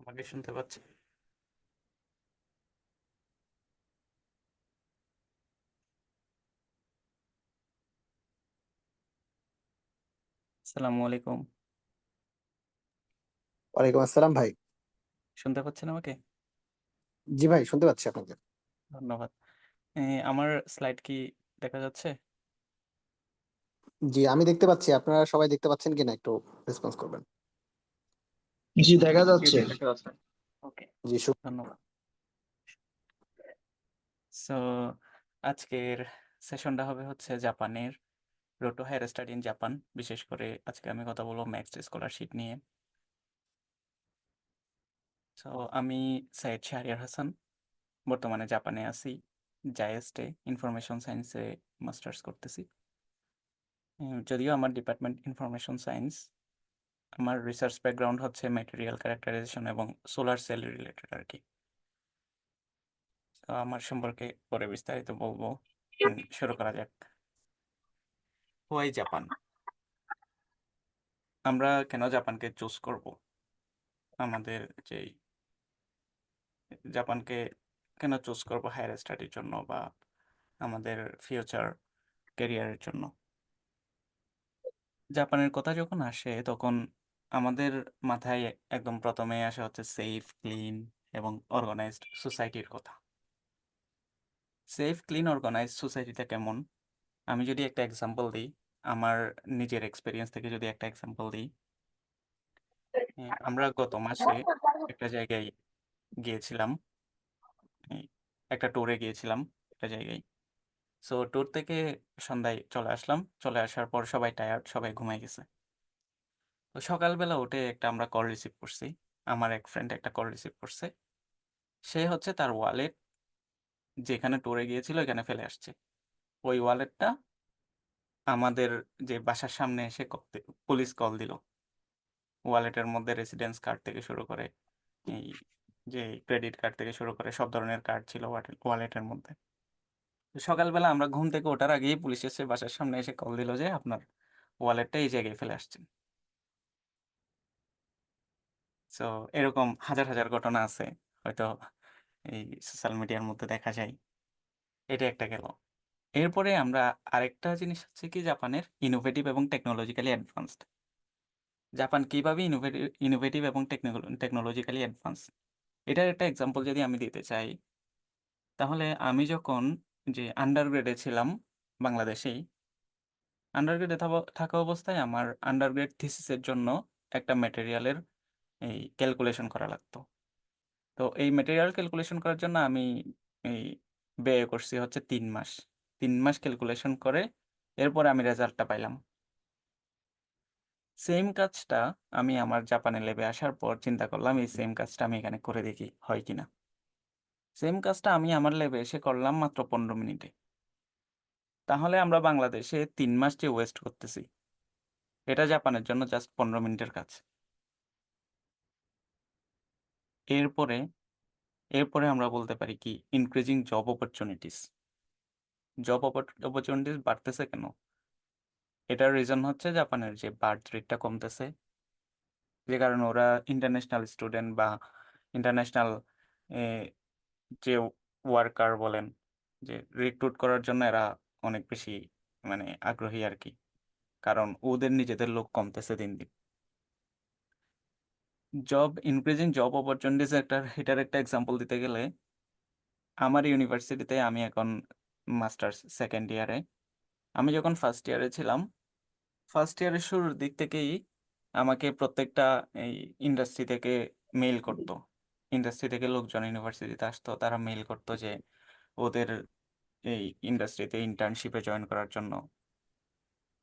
আমাকে শুনতে পাচ্ছেন? আসসালামু আলাইকুম। ওয়ালাইকুম আসসালাম ভাই। শুনতে পাচ্ছেন আমাকে? জি ভাই, শুনতে পাচ্ছি আপনাকে। ধন্যবাদ। এ, আমার স্লাইড কি দেখা যাচ্ছে? জি, আমি দেখতে পাচ্ছি। আপনারা সবাই দেখতে পাচ্ছেন কিনা একটু রেসপন্স করবেন। জি, দেখা যাচ্ছে। ওকে, জি ধন্যবাদ। সো আজকের সেশনটা হবে হচ্ছে জাপানের road to higher study in Japan. বিশেষ করে আজকে আমি কথা বলবো ম্যাক্স স্কলারশিপ নিয়ে। সো আমি সৈয়দ শাহরিয়ার হাসান, বর্তমানে জাপানে আছি। জায়েস্টে ইনফরমেশন সায়েন্সে মাস্টার্স করতেছি। যদিও আমার ডিপার্টমেন্ট ইনফরমেশন সায়েন্স, আমার রিসার্চ ব্যাকগ্রাউন্ড হচ্ছে ম্যাটেরিয়াল ক্যারেক্টারাইজেশন এবং সোলার সেল রিলেটেড আর কি। তো আমার সম্পর্কে পরে বিস্তারিত বলবো। শুরু করা যাক। Why Japan? আমরা কেন জাপানকে চুজ করব? আমাদের যে জাপানকে কেন চুজ করব হায়ার স্টাডির জন্য বা আমাদের ফিউচার ক্যারিয়ারের জন্য? জাপানের কথা যখন আসে তখন আমাদের মাথায় একদম প্রথমে আসা হচ্ছে সেফ, ক্লিন এবং অর্গানাইজড সোসাইটির কথা। সেফ, ক্লিন, অর্গানাইজড সোসাইটিটা কেমন? আমি যদি একটা এক্সাম্পল দিই, আমার নিজের এক্সপিরিয়েন্স থেকে যদি একটা এক্সাম্পল দিই, আমরা গত মাসে একটা জায়গায় গিয়েছিলাম, এই, একটা ট্যুরে গিয়েছিলাম একটা জায়গায়। সো ট্যুর থেকে সন্ধ্যায় চলে আসলাম, চলে আসার পর সবাই টায়ার্ড, সবাই ঘুমাই গেছে। তো সকালবেলা উঠে একটা আমরা কল রিসিভ করছি, আমার এক ফ্রেন্ড একটা কল রিসিভ করছে। সে হচ্ছে তার ওয়ালেট যেখানে ট্যুরে গিয়েছিল এখানে ফেলে আসছে। ওই ওয়ালেটটা আমাদের যে বাসার সামনে এসে পুলিশ কল দিল। ওয়ালেটের মধ্যে রেসিডেন্স কার্ড থেকে শুরু করে এই যে ক্রেডিট কার্ড থেকে শুরু করে সব ধরনের কার্ড ছিল ওয়ালেটের মধ্যে। তো সকালবেলা আমরা ঘুম থেকে ওঠার আগেই পুলিশ এসে বাসার সামনে এসে কল দিল যে আপনার ওয়ালেটটা এই জায়গায় ফেলে আসছেন। সো এরকম হাজার হাজার ঘটনা আছে, হয়তো এই সোশ্যাল মিডিয়ার মধ্যে দেখা যায়। এটা একটা গেল। এরপরে আমরা আরেকটা জিনিস হচ্ছে কি, জাপানের ইনোভেটিভ এবং টেকনোলজিক্যালি অ্যাডভান্সড। জাপান কিভাবে ইনোভেটিভ ইনোভেটিভ এবং টেকনোলজিক্যালি অ্যাডভান্স, এটার একটা এক্সাম্পল যদি আমি দিতে চাই, তাহলে আমি যখন যে আন্ডারগ্রেডে ছিলাম বাংলাদেশেই, আন্ডারগ্রেডে থাকা অবস্থায় আমার আন্ডারগ্রেড থিসিসের জন্য একটা ম্যাটেরিয়ালের এই ক্যালকুলেশন করা লাগতো। তো এই ম্যাটেরিয়াল ক্যালকুলেশন করার জন্য আমি এই ব্যয় করছি হচ্ছে 3 মাস। 3 মাস ক্যালকুলেশন করে এরপরে আমি রেজাল্টটা পাইলাম। সেম কাজটা আমি আমার জাপানে লেবে আসার পর চিন্তা করলাম এই সেম কাজটা আমি এখানে করে দেখি হয় কিনা। সেম কাজটা আমি আমার লেবে এসে করলাম মাত্র 15 মিনিটে। তাহলে আমরা বাংলাদেশে 3 মাস যে ওয়েস্ট করতেছি, এটা জাপানের জন্য জাস্ট 15 মিনিটের কাজ। এরপরে এরপরে আমরা বলতে পারি কি, increasing job opportunities. Job opportunities বাড়তেছে কেন? এটার রিজন হচ্ছে জাপানের যে বার্থ রেটটা কমতেছে, যে কারণে ওরা ইন্টারন্যাশনাল স্টুডেন্ট বা ইন্টারন্যাশনাল যে ওয়ার্কার বলেন, যে রিক্রুট করার জন্য এরা অনেক বেশি মানে আগ্রহী আর কি, কারণ ওদের নিজেদের লোক কমতেছে দিন দিন। ইনক্রিজিং জব অপরচুনিটিস এটার একটা এক্সাম্পল দিতে গেলে, আমার ইউনিভার্সিটিতে আমি এখন মাস্টার্স সেকেন্ড ইয়ারে, আমি যখন ফার্স্ট ইয়ারে ছিলাম, ফার্স্ট ইয়ারের শুরুর দিক থেকেই আমাকে প্রত্যেকটা এই ইন্ডাস্ট্রি থেকে মেইল করতো। ইন্ডাস্ট্রি থেকে লোকজন ইউনিভার্সিটিতে আসতো, তারা মেইল করতো যে ওদের এই ইন্ডাস্ট্রিতে ইন্টার্নশিপে জয়েন করার জন্য।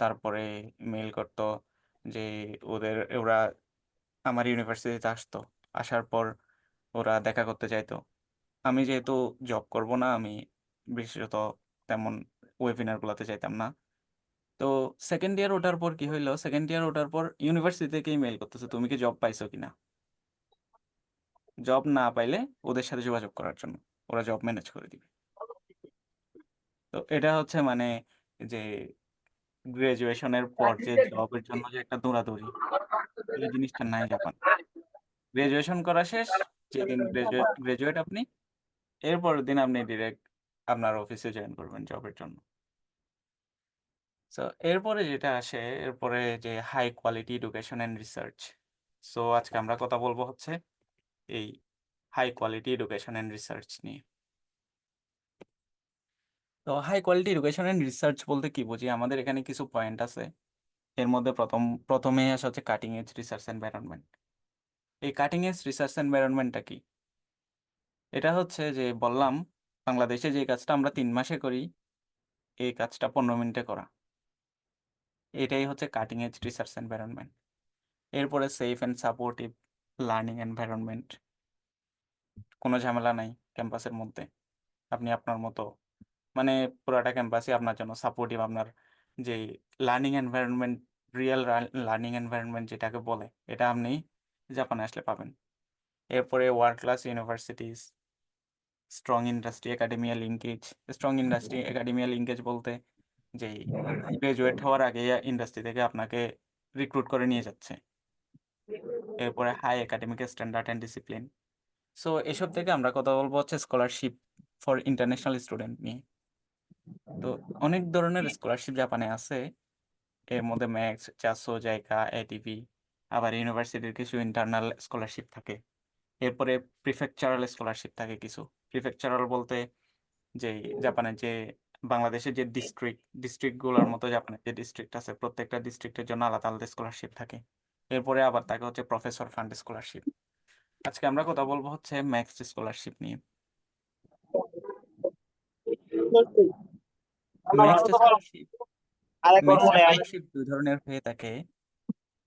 তারপরে মেইল করতো যে ওরা আমার ইউনিভার্সিটিতে আসতো, আসার পর ওরা দেখা করতে চাইতো। আমি যেহেতু জব করব না, আমি বিশেষত তেমন ওয়েবিনারগুলোতে যাইতাম না। তো সেকেন্ড ইয়ার ওঠার পর কি হইলো, সেকেন্ড ইয়ার ওঠার পর ইউনিভার্সিটি থেকেই মেইল করতেছে তুমি কি জব পাইছো কিনা। জব না পাইলে ওদের সাথে যোগাযোগ করার জন্য, ওরা জব ম্যানেজ করে দিবে। তো এটা হচ্ছে মানে যে গ্রাজুয়েশনের পর যে জবের জন্য যে একটা দৌড়াদৌড়ি, এই জিনিসটা নাই জাপান। গ্রাজুয়েশন করা শেষ, যেদিন গ্রাজুয়েট আপনি, এরপরের দিন আপনি ডিরেক্ট আপনার অফিসে জয়েন করবেন জবের জন্য। সো এরপরে যেটা আসে, এরপরে যে high quality education and research. So আজকে আমরা কথা বলবো হচ্ছে এই high quality education and research নিয়ে। তো high quality education and research বলতে কি বুঝি, আমাদের এখানে কিছু পয়েন্ট আছে। এর মধ্যে প্রথমে আসা হচ্ছে কাটিং এজ রিসার্চ এনভায়রনমেন্ট। এই কাটিং এজ রিসার্চ এনভায়রনমেন্টটা কি? এটা হচ্ছে যে বললাম, বাংলাদেশে যে কাজটা আমরা 3 মাসে করি, এই কাজটা 15 মিনিটে করা। এটাই হচ্ছে কাটিং এজ রিসার্চ এনভায়রনমেন্ট। এরপরে safe and supportive learning environment. কোনো ঝামেলা নাই ক্যাম্পাসের মধ্যে, আপনি আপনার মতো, মানে পুরাটা ক্যাম্পাসই আপনার জন্য সাপোর্টিভ। আপনার যে learning environment, real learning environment যেটাকে বলে, এটা আপনি জাপানে আসলে পাবেন। এরপরে world class universities, strong industry academia linkage. Strong industry academia linkage বলতে যে গ্রাজুয়েট হওয়ার আগে ইন্ডাস্ট্রি থেকে আপনাকে রিক্রুট করে নিয়ে যাচ্ছে। এরপরে high academic standard and discipline. So এসব থেকে আমরা কথা বলবো হচ্ছে স্কলারশিপ ফর ইন্টারন্যাশনাল স্টুডেন্ট নিয়ে। তো অনেক ধরনের স্কলারশিপ জাপানে আছে। এর মধ্যে ম্যাক্স, চারশো জায়গা, এটিভি, আবার ইউনিভার্সিটির কিছু ইন্টারনাল স্কলারশিপ থাকে। এরপরে প্রিফেকচারাল স্কলারশিপ থাকে কিছু। প্রিফেকচারাল বলতে যে জাপানের যে বাংলাদেশের যে ডিস্ট্রিক্টগুলোর মতো জাপানের যে ডিস্ট্রিক্ট আছে, প্রত্যেকটা ডিস্ট্রিক্টের জন্য আলাদা আলাদা স্কলারশিপ থাকে। এরপরে আবার থাকে হচ্ছে প্রফেসর ফান্ড স্কলারশিপ। আজকে আমরা কথা বলবো হচ্ছে ম্যাক্স স্কলারশিপ নিয়ে। ম্যাক্স স্কলারশিপ দুই ধরনের হয়ে থাকে।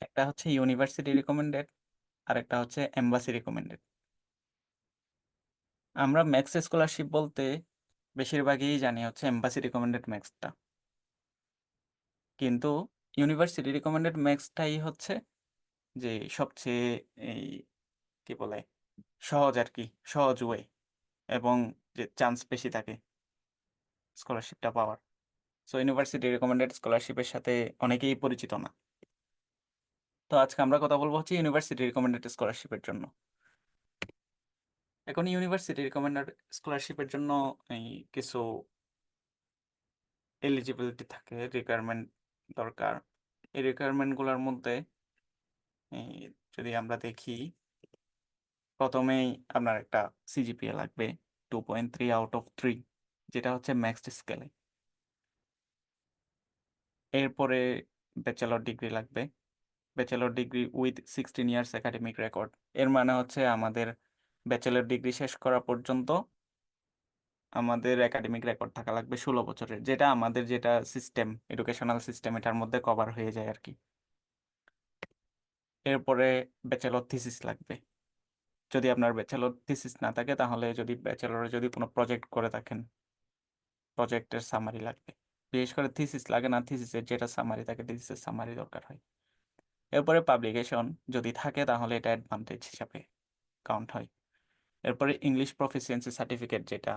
একটা হচ্ছে ইউনিভার্সিটি রিকমেন্ডেড, আর একটা হচ্ছে এম্বাসি রিকমেন্ডেড। আমরা ম্যাক্স স্কলারশিপ বলতে বেশিরভাগই জানি হচ্ছে এম্বাসি রিকমেন্ডেড ম্যাক্সটা, কিন্তু ইউনিভার্সিটি রিকমেন্ডেড ম্যাক্সটাই হচ্ছে যে সবচেয়ে এই কি বলে সহজ আর কি, সহজ ওয়ে, এবং যে চান্স বেশি থাকে স্কলারশিপটা পাওয়ার। সো ইউনিভার্সিটি রিকমেন্ডেড স্কলারশিপের সাথে অনেকেই পরিচিত না। তো আজকে আমরা কথা বলবো হচ্ছে ইউনিভার্সিটি রিকমেন্ডেড স্কলারশিপের জন্য। এখন ইউনিভার্সিটি রিকমেন্ডেড স্কলারশিপের জন্য এই কিছু এলিজিবিলিটি থাকে, রিকোয়ারমেন্ট দরকার। এই রিকোয়ারমেন্টগুলোর মধ্যে এই যদি আমরা দেখি, প্রথমেই আপনার একটা সিজিপিএ লাগবে 2.3 আউট অফ 3, যেটা হচ্ছে ম্যাক্সড স্কেলে। এরপরে ব্যাচেলর ডিগ্রি লাগবে, bachelor degree with 16 years academic record. এর মানে হচ্ছে আমাদের ব্যাচেলর ডিগ্রি শেষ করা পর্যন্ত আমাদের একাডেমিক রেকর্ড থাকা লাগবে 16 বছরের, যেটা আমাদের যেটা সিস্টেম, এডুকেশনাল সিস্টেম, এটার মধ্যে কভার হয়ে যায় আর কি। এরপরে ব্যাচেলর থিসিস লাগবে। যদি আপনার ব্যাচেলর থিসিস না থাকে, তাহলে যদি ব্যাচেলরে যদি কোনো প্রজেক্ট করে থাকেন, প্রজেক্টের সামারি লাগবে। বিশেষ করে থিসিস লাগে না, থিসিসের যেটা সামারি থাকে, থিসিসের সামারি দরকার হয়। এরপরে পাবলিকেশন যদি থাকে, তাহলে এটা অ্যাডভান্টেজ হিসাবে কাউন্ট হয়। এরপরে ইংলিশ প্রফিসিয়েন্সি সার্টিফিকেট, যেটা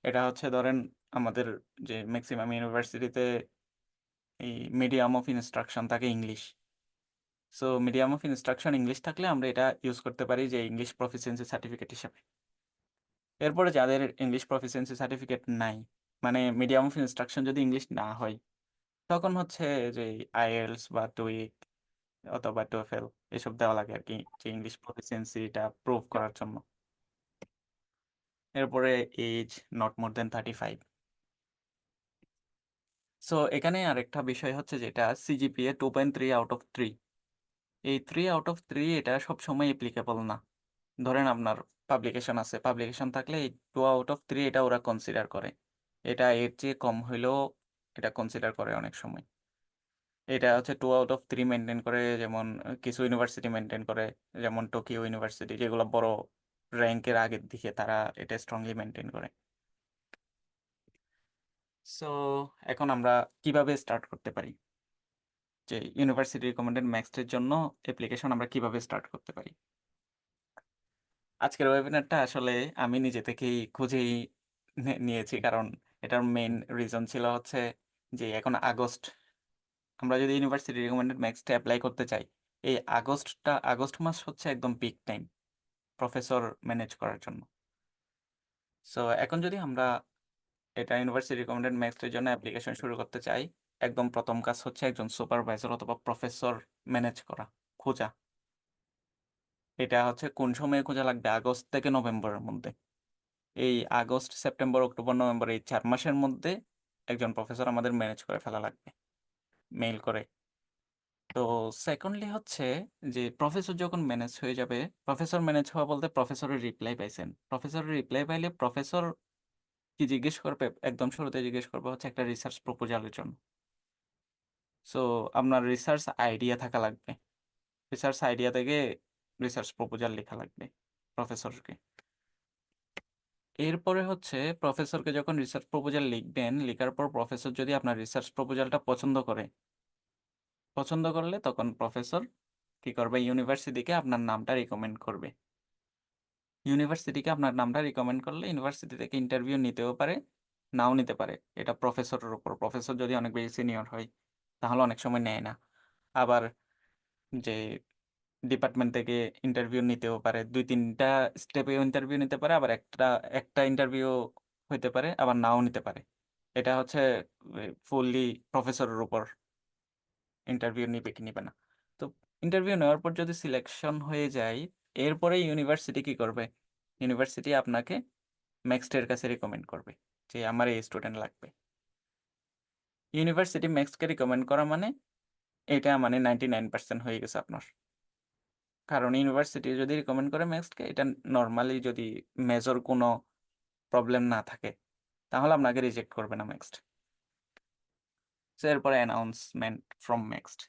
এটা হচ্ছে ধরেন আমাদের যে ম্যাক্সিমাম ইউনিভার্সিটিতে এই মিডিয়াম অফ ইনস্ট্রাকশন থাকে English. So medium of instruction English থাকলে আমরা এটা ইউজ করতে পারি যে ইংলিশ প্রফিসিয়েন্সি সার্টিফিকেট হিসাবে। এরপরে যাদের ইংলিশ প্রফিসিয়েন্সি সার্টিফিকেট নাই, মানে মিডিয়াম অফ ইনস্ট্রাকশন যদি ইংলিশ না হয়, তখন হচ্ছে যে আইএলস বা টুইক অথবা টোফেল এসব দেওয়া লাগে আর কি, যে ইংলিশ প্রফিসিয়েন্সিটা প্রুভ করার জন্য। এরপরে age not more than 35। So এখানে আরেকটা বিষয় হচ্ছে যেটা সিজিপিএ 2.3 আউট অফ 3। এই 3 আউট অফ 3 এটা সবসময় অ্যাপ্লিকেবল না। ধরেন আপনার পাবলিকেশন আছে, পাবলিকেশন থাকলে এই 2 আউট অফ 3 এটা ওরা কনসিডার করে। এটা এর চেয়ে কম হইলেও এটা কনসিডার করে অনেক সময়। এটা হচ্ছে 2 আউট অফ 3 মেনটেন করে, যেমন কিছু ইউনিভার্সিটি মেনটেন করে, যেমন টোকিও ইউনিভার্সিটি, যেগুলো বড় র্যাঙ্কের আগের দিকে, তারা এটা স্ট্রংলি মেনটেন করে। সো এখন আমরা কিভাবে স্টার্ট করতে পারি, যে ইউনিভার্সিটি রিকমেন্ডেড ম্যাক্সের জন্য অ্যাপ্লিকেশন আমরা কিভাবে স্টার্ট করতে পারি। আজকের ওয়েবিনারটা আসলে আমি নিজে থেকেই খুঁজেই নিয়েছি, কারণ এটার মেইন রিজন ছিল হচ্ছে যে এখন আগস্ট, আমরা যদি ইউনিভার্সিটি রিকমেন্ডেড ম্যাক্সটা অ্যাপ্লাই করতে চাই, এই আগস্ট মাস হচ্ছে একদম পিক টাইম। প্রফেসর ম্যানেজ করার জন্য। সো এখন যদি আমরা এটা ইউনিভার্সিটি রিকমেন্ডেড ম্যাক্সের জন্য অ্যাপ্লিকেশন শুরু করতে চাই, একদম প্রথম কাজ হচ্ছে একজন সুপারভাইজার অথবা প্রফেসর ম্যানেজ করা, খোঁজা। এটা হচ্ছে কোন সময়ে খোঁজা লাগবে? আগস্ট থেকে নভেম্বরের মধ্যে। এই আগস্ট, সেপ্টেম্বর, অক্টোবর, নভেম্বর এই 4 মাসের মধ্যে একজন প্রফেসর আমাদের ম্যানেজ করে ফেলা লাগবে মেইল করে। তো সেকেন্ডলি হচ্ছে যে প্রফেসর যখন ম্যানেজ হয়ে যাবে, প্রফেসর ম্যানেজ হওয়া বলতে প্রফেসরের রিপ্লাই পাইছেন। প্রফেসরের রিপ্লাই পাইলে প্রফেসর কি জিজ্ঞেস করবে? একদম শুরুতে জিজ্ঞেস করবে হচ্ছে একটা রিসার্চ প্রপোজালের জন্য। সো আপনার রিসার্চ আইডিয়া থাকা লাগবে। রিসার্চ আইডিয়া থেকে রিসার্চ প্রপোজাল লেখা লাগবে প্রফেসরকে। এরপরে হচ্ছে প্রফেসরকে যখন রিসার্চ প্রপোজাল লিখবেন, লেখার পর প্রফেসর যদি আপনার রিসার্চ প্রপোজালটা পছন্দ করলে তখন প্রফেসর কি করবে? ইউনিভার্সিটিকে আপনার নামটা রিকমেন্ড করবে। ইউনিভার্সিটিকে আপনার নামটা রিকমেন্ড করলে ইউনিভার্সিটি থেকে ইন্টারভিউ নিতেও পারে, নাও নিতে পারে। এটা প্রফেসরের উপর। প্রফেসর যদি অনেক বেশি সিনিয়র হয় তাহলে অনেক সময় নেয় না। আবার যে ডিপার্টমেন্ট থেকে ইন্টারভিউ নিতেও পারে, 2-3টা স্টেপে ইন্টারভিউ নিতে পারে, আবার একটা ইন্টারভিউ হইতে পারে, আবার নাও নিতে পারে। এটা হচ্ছে ফুললি প্রফেসরের উপর, ইন্টারভিউ নিবে কি নিবে না। তো ইন্টারভিউ নেওয়ার পর যদি সিলেকশন হয়ে যায়, এরপরে ইউনিভার্সিটি কি করবে? ইউনিভার্সিটি আপনাকে ম্যাক্সটের কাছে রিকমেন্ড করবে যে আমার এই স্টুডেন্ট লাগবে। ইউনিভার্সিটি ম্যাক্সকে রিকমেন্ড করা মানে এটা মানে 99% হয়ে গেছে আপনার। কারণ ইউনিভার্সিটি যদি রিকমেন্ড করে ম্যাক্সকে, এটা নর্মালি যদি মেজর কোনো প্রবলেম না থাকে তাহলে আপনাকে রিজেক্ট করবে না ম্যাক্সড। সো এরপরে অ্যানাউন্সমেন্ট ফ্রম ম্যাক্সড,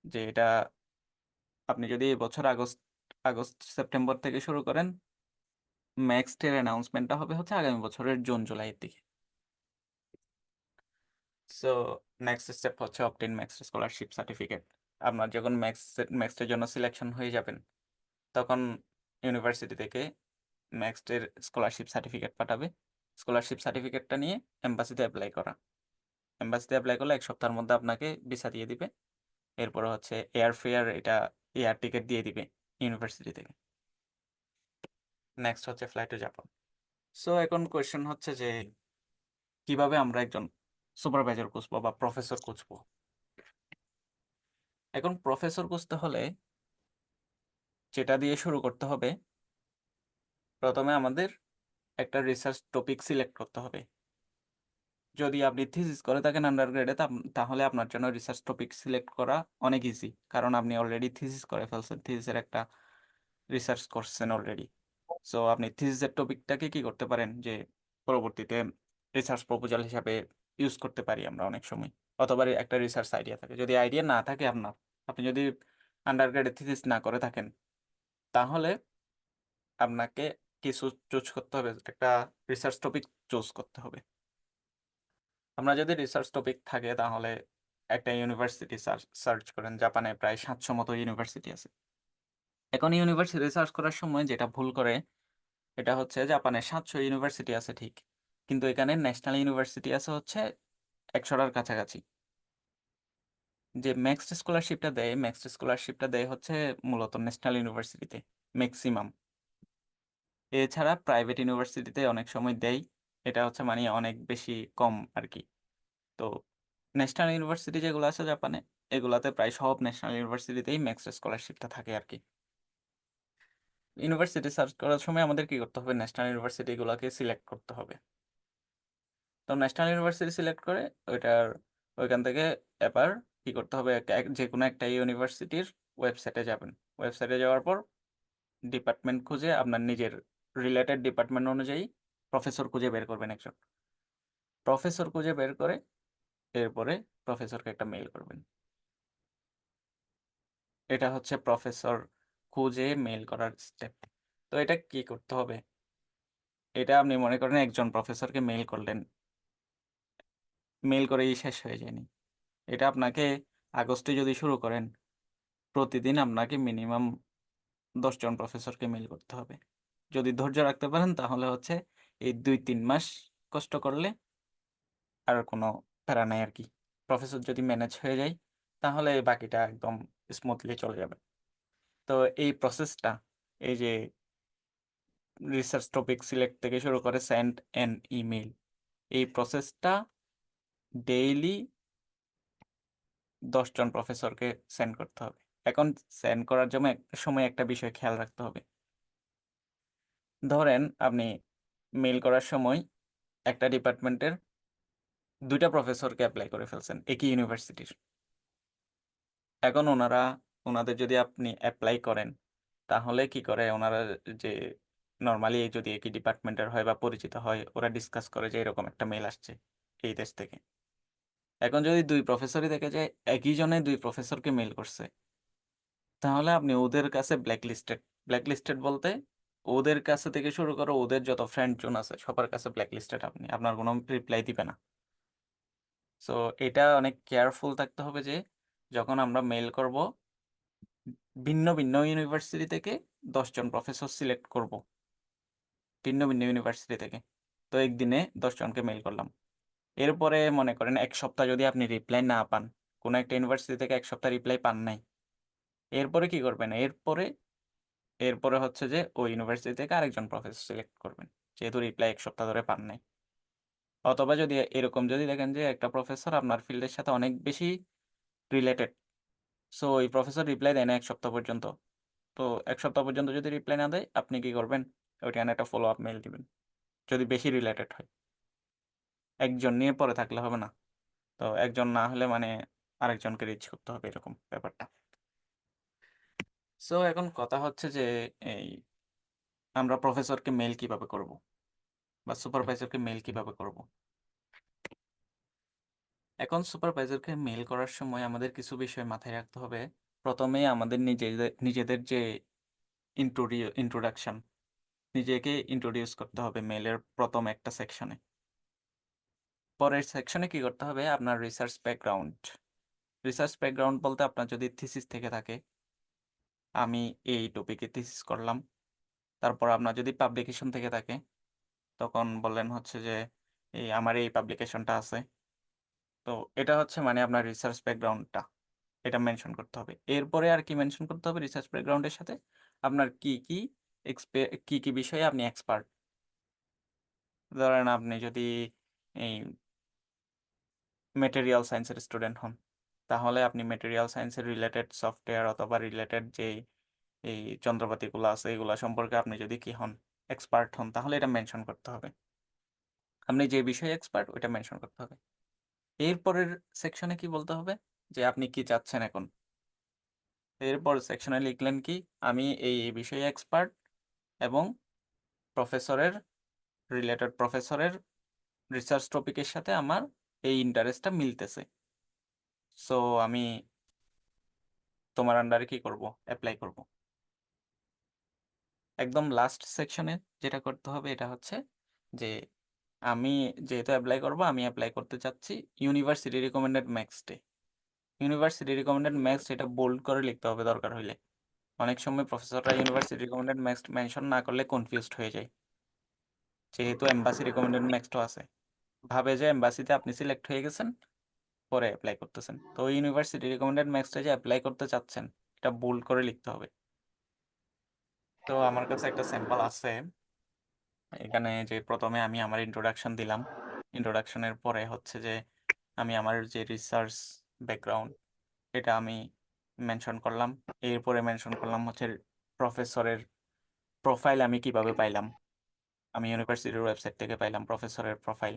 যে এটা আপনি যদি এবছর আগস্ট সেপ্টেম্বর থেকে শুরু করেন, ম্যাক্সড এর অ্যানাউন্সমেন্টটা হবে হচ্ছে আগামী বছরের জুন জুলাইয়ের দিকে। সো নেক্সট স্টেপ হচ্ছে অবটেইন ম্যাক্সড স্কলারশিপ সার্টিফিকেট। আপনার যখন ম্যাক্সড এর জন্য সিলেকশন হয়ে যাবেন তখন ইউনিভার্সিটি থেকে ম্যাক্সড এর স্কলারশিপ সার্টিফিকেট পাঠাবে। স্কলারশিপ সার্টিফিকেটটা নিয়ে এম্বাসিতে অ্যাপ্লাই করা। এম্বাসিতে অ্যাপ্লাই করলে 1 সপ্তাহের মধ্যে আপনাকে ভিসা দিয়ে দিবে। এরপর হচ্ছে এয়ার ফেয়ার, এটা এয়ার টিকিট দিয়ে দিবে ইউনিভার্সিটি থেকে। নেক্সট হচ্ছে ফ্লাইট টু জাপান। সো এখন কোয়েশ্চেন হচ্ছে যে কিভাবে আমরা একজন সুপারভাইজার খুঁজবো বা প্রফেসর খুঁজবো। এখন প্রফেসর খুঁজতে হলে যেটা দিয়ে শুরু করতে হবে, প্রথমে আমাদের একটা রিসার্চ টপিক সিলেক্ট করতে হবে। যদি আপনি থিসিস করে থাকেন আন্ডারগ্রেডে, তাহলে আপনার জন্য রিসার্চ টপিক সিলেক্ট করা অনেক ইজি, কারণ আপনি অলরেডি থিসিস করে ফেলছেন, থিসিসের একটা রিসার্চ করছেন অলরেডি। সো আপনি থিসিসের টপিকটাকে কি করতে পারেন যে পরবর্তীতে রিসার্চ প্রপোজাল হিসাবে ইউজ করতে পারি আমরা অনেক সময়। অথবা একটা রিসার্চ আইডিয়া থাকে, যদি আইডিয়া না থাকে আপনার, আপনি যদি আন্ডারগ্রেডে থিসিস না করে থাকেন, তাহলে আপনাকে কিছু চুজ করতে হবে, একটা রিসার্চ টপিক চুজ করতে হবে। আমরা যদি রিসার্চ টপিক থাকে তাহলে একটা ইউনিভার্সিটি সার্চ করেন। জাপানে প্রায় 700 মতো ইউনিভার্সিটি আছে। এখন ইউনিভার্সিটি সার্চ করার সময় যেটা ভুল করে, এটা হচ্ছে জাপানে 700 ইউনিভার্সিটি আছে ঠিক, কিন্তু এখানে ন্যাশনাল ইউনিভার্সিটি আছে হচ্ছে 100টার কাছাকাছি। যে ম্যাক্সড স্কলারশিপটা দেয় হচ্ছে মূলত ন্যাশনাল ইউনিভার্সিটিতে ম্যাক্সিমাম। এছাড়া প্রাইভেট ইউনিভার্সিটিতে অনেক সময় দেয়, এটা হচ্ছে মানে অনেক বেশি কম আর কি। তো ন্যাশনাল ইউনিভার্সিটি যেগুলো আছে জাপানে, এগুলাতে প্রায় সব ন্যাশনাল ইউনিভার্সিটিতেই ম্যাক্সড স্কলারশিপটা থাকে আর কি। ইউনিভার্সিটি সার্চ করার সময় আমাদের কি করতে হবে? ন্যাশনাল ইউনিভার্সিটিগুলোকে সিলেক্ট করতে হবে। তো ন্যাশনাল ইউনিভার্সিটি সিলেক্ট করে ওইখান থেকে এবার কি করতে হবে? যে কোনো একটা ইউনিভার্সিটির ওয়েবসাইটে যাবেন। ওয়েবসাইটে যাওয়ার পর ডিপার্টমেন্ট খুঁজে আপনার নিজের রিলেটেড ডিপার্টমেন্ট অনুযায়ী প্রফেসর খুঁজে বের করবেন একজন। প্রফেসর খুঁজে বের করে এরপরে প্রফেসরকে একটা মেইল করবেন। এটা হচ্ছে প্রফেসর খুঁজে মেইল করার স্টেপ। তো এটা কি করতে হবে? এটা আপনি মনে করেন একজন প্রফেসরকে মেইল করলেন, মেইল করেই শেষ হয়ে যায়নি। এটা আপনাকে আগস্টে যদি শুরু করেন, প্রতিদিন আপনাকে মিনিমাম 10 জন প্রফেসরকে মেইল করতে হবে। যদি ধৈর্য রাখতে পারেন তাহলে হচ্ছে এই 2-3 মাস কষ্ট করলে আর কোনো প্যারা নাই আর কি। প্রফেসর যদি ম্যানেজ হয়ে যায় তাহলে বাকিটা একদম স্মুথলি চলে যাবে। তো এই প্রসেসটা, এই যে রিসার্চ টপিক সিলেক্ট থেকে শুরু করে সেন্ড অ্যান ইমেল, এই প্রসেসটা ডেইলি 10 জন প্রফেসরকে সেন্ড করতে হবে। এখন সেন্ড করার সময় একটা বিষয় খেয়াল রাখতে হবে। ধরেন আপনি মেল করার সময় একটা ডিপার্টমেন্টের 2টা প্রফেসরকে অ্যাপ্লাই করে ফেলছেন একই ইউনিভার্সিটির। এখন ওনাদের যদি আপনি অ্যাপ্লাই করেন, তাহলে কি করে ওনারা, যে নর্মালি যদি একই ডিপার্টমেন্টের হয় বা পরিচিত হয়, ওরা ডিসকাস করে যে এরকম একটা মেল আসছে এই দেশ থেকে। এখন যদি 2 প্রফেসরই দেখে যে একই জনে 2 প্রফেসরকে মেল করছে, তাহলে আপনি ওদের কাছে ব্ল্যাকলিস্টেড। ব্ল্যাকলিস্টেড বলতে ওদের কাছে থেকে শুরু করে ওদের যত ফ্রেন্ড জোন আছে সবার কাছে ব্ল্যাকলিস্টেড, আপনার কোনো রিপ্লাই দিবে না। সো এটা অনেক কেয়ারফুল থাকতে হবে যে যখন আমরা মেল করব, ভিন্ন ভিন্ন ইউনিভার্সিটি থেকে 10 জন প্রফেসর সিলেক্ট করব, ভিন্ন ভিন্ন ইউনিভার্সিটি থেকে। তো একদিনে 10 জনকে মেল করলাম। এরপরে মনে করেন 1 সপ্তাহ যদি আপনি রিপ্লাই না পান, কোনো একটা ইউনিভার্সিটি থেকে 1 সপ্তাহ রিপ্লাই পান নাই, এরপরে কি করবেন? এরপরে হচ্ছে যে ওই ইউনিভার্সিটি থেকে আরেকজন প্রফেসর সিলেক্ট করবেন, যেহেতু রিপ্লাই 1 সপ্তাহ ধরে পান নাই। অথবা যদি এরকম যদি দেখেন যে একটা প্রফেসর আপনার ফিল্ডের সাথে অনেক বেশি রিলেটেড, সো ওই প্রফেসর রিপ্লাই দেয় না 1 সপ্তাহ পর্যন্ত, তো 1 সপ্তাহ পর্যন্ত যদি রিপ্লাই না দেয়, আপনি কি করবেন? ওইখানে একটা ফলো আপ মেল দিবেন, যদি বেশি রিলেটেড হয়। একজন নিয়ে পরে থাকলে হবে না, তো একজন না হলে মানে আরেকজনকে রিচ করতে হবে, এরকম ব্যাপারটা। সো এখন কথা হচ্ছে যে এই আমরা প্রফেসরকে মেল কিভাবে করব বা সুপারভাইজারকে মেল কিভাবে করব। এখন সুপারভাইজারকে মেল করার সময় আমাদের কিছু বিষয় মাথায় রাখতে হবে। প্রথমেই আমাদের নিজেদের যে ইন্ট্রোডাকশন, নিজেকে ইন্ট্রোডিউস করতে হবে মেলের প্রথম একটা সেকশনে। পরের সেকশনে কি করতে হবে? আপনার রিসার্চ ব্যাকগ্রাউন্ড। রিসার্চ ব্যাকগ্রাউন্ড বলতে আপনার যদি থিসিস থেকে থাকে, আমি এই টপিকে থিসিস করলাম। তারপর আপনার যদি পাবলিকেশন থেকে থাকে, তখন বললেন হচ্ছে যে আমার এই পাবলিকেশনটা আছে। তো এটা হচ্ছে মানে আপনার রিসার্চ ব্যাকগ্রাউন্ডটা, এটা মেনশন করতে হবে। এরপরে আর কি মেনশন করতে হবে? রিসার্চ ব্যাকগ্রাউন্ডের সাথে আপনার কি কি বিষয়ে আপনি এক্সপার্ট। ধরেন আপনি যদি এই মেটেরিয়াল সায়েন্সের স্টুডেন্ট হন, তাহলে আপনি মেটেরিয়াল সায়েন্সের রিলেটেড সফটওয়্যার অথবা রিলেটেড যে এই যন্ত্রপাতিগুলো আছে এগুলো সম্পর্কে আপনি যদি কি হন, এক্সপার্ট হন, তাহলে এটা মেনশন করতে হবে। আপনি যে বিষয়ে এক্সপার্ট ওইটা মেনশন করতে হবে। এরপরের সেকশনে কি বলতে হবে? যে আপনি কি চাচ্ছেন এখন। এরপর সেকশনে লিখলেন কি, আমি এই বিষয়ে এক্সপার্ট এবং প্রফেসরের প্রফেসরের রিসার্চ টপিকের সাথে আমার এই ইন্টারেস্টটা মিলতেছে, সো আমি তোমার আন্ডারে কি করব? অ্যাপ্লাই করব। একদম লাস্ট সেকশনে যেটা করতে হবে এটা হচ্ছে যে আমি যেহেতু অ্যাপ্লাই করব, আমি অ্যাপ্লাই করতে চাচ্ছি ইউনিভার্সিটি রিকমেন্ডেড ম্যাক্সটে। ইউনিভার্সিটি রিকমেন্ডেড ম্যাক্স এটা বোল্ড করে লিখতে হবে দরকার হইলে। অনেক সময় প্রফেসররা ইউনিভার্সিটি রিকমেন্ডেড ম্যাক্স মেনশন না করলে কনফিউজড হয়ে যায়, যেহেতু এম্বাসি রিকমেন্ডেড ম্যাক্সও আছে, ভাবে যে এম্বাসিতে আপনি সিলেক্ট হয়ে গেছেন, পরে অ্যাপ্লাই করতেছেন। তো ইউনিভার্সিটি রিকমেন্ডেড ম্যাক্সটা যে অ্যাপ্লাই করতে চাচ্ছেন, এটা বোল্ড করে লিখতে হবে। তো আমার কাছে একটা স্যাম্পল আছে এখানে, যে প্রথমে আমি আমার ইন্ট্রোডাকশন দিলাম। ইন্ট্রোডাকশনের পরে হচ্ছে যে আমি আমার যে রিসার্চ ব্যাকগ্রাউন্ড এটা আমি মেনশন করলাম। এরপরে মেনশন করলাম হচ্ছে প্রফেসরের প্রোফাইল আমি কিভাবে পাইলাম। আমি ইউনিভার্সিটির ওয়েবসাইট থেকে পাইলাম প্রফেসরের প্রোফাইল।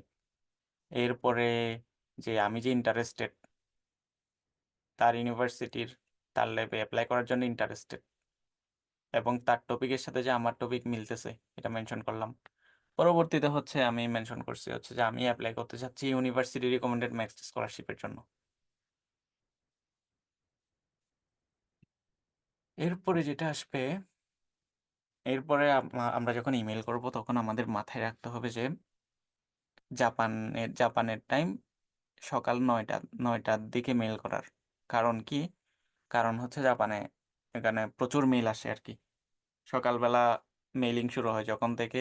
এরপরে যে আমি যে ইন্টারেস্টেড, তার ইউনিভার্সিটির তার ল্যাবে অ্যাপ্লাই করার জন্য ইন্টারেস্টেড, এবং তার টপিকের সাথে যে আমার টপিক মিলতেছে এটা মেনশন করলাম। পরবর্তীতে হচ্ছে আমি মেনশন করছি হচ্ছে যে আমি অ্যাপ্লাই করতে চাচ্ছি ইউনিভার্সিটি রিকমেন্ডেড ম্যাক্স স্কলারশিপের জন্য। এরপরে যেটা আসবে, এরপরে আমরা যখন ইমেল করব তখন আমাদের মাথায় রাখতে হবে যে জাপানের টাইম সকাল 9টার দিকে মেল করার। কারণ কি? কারণ হচ্ছে জাপানে এখানে প্রচুর মেল আসে আর কি। সকালবেলা মেইলিং শুরু হয়, যখন থেকে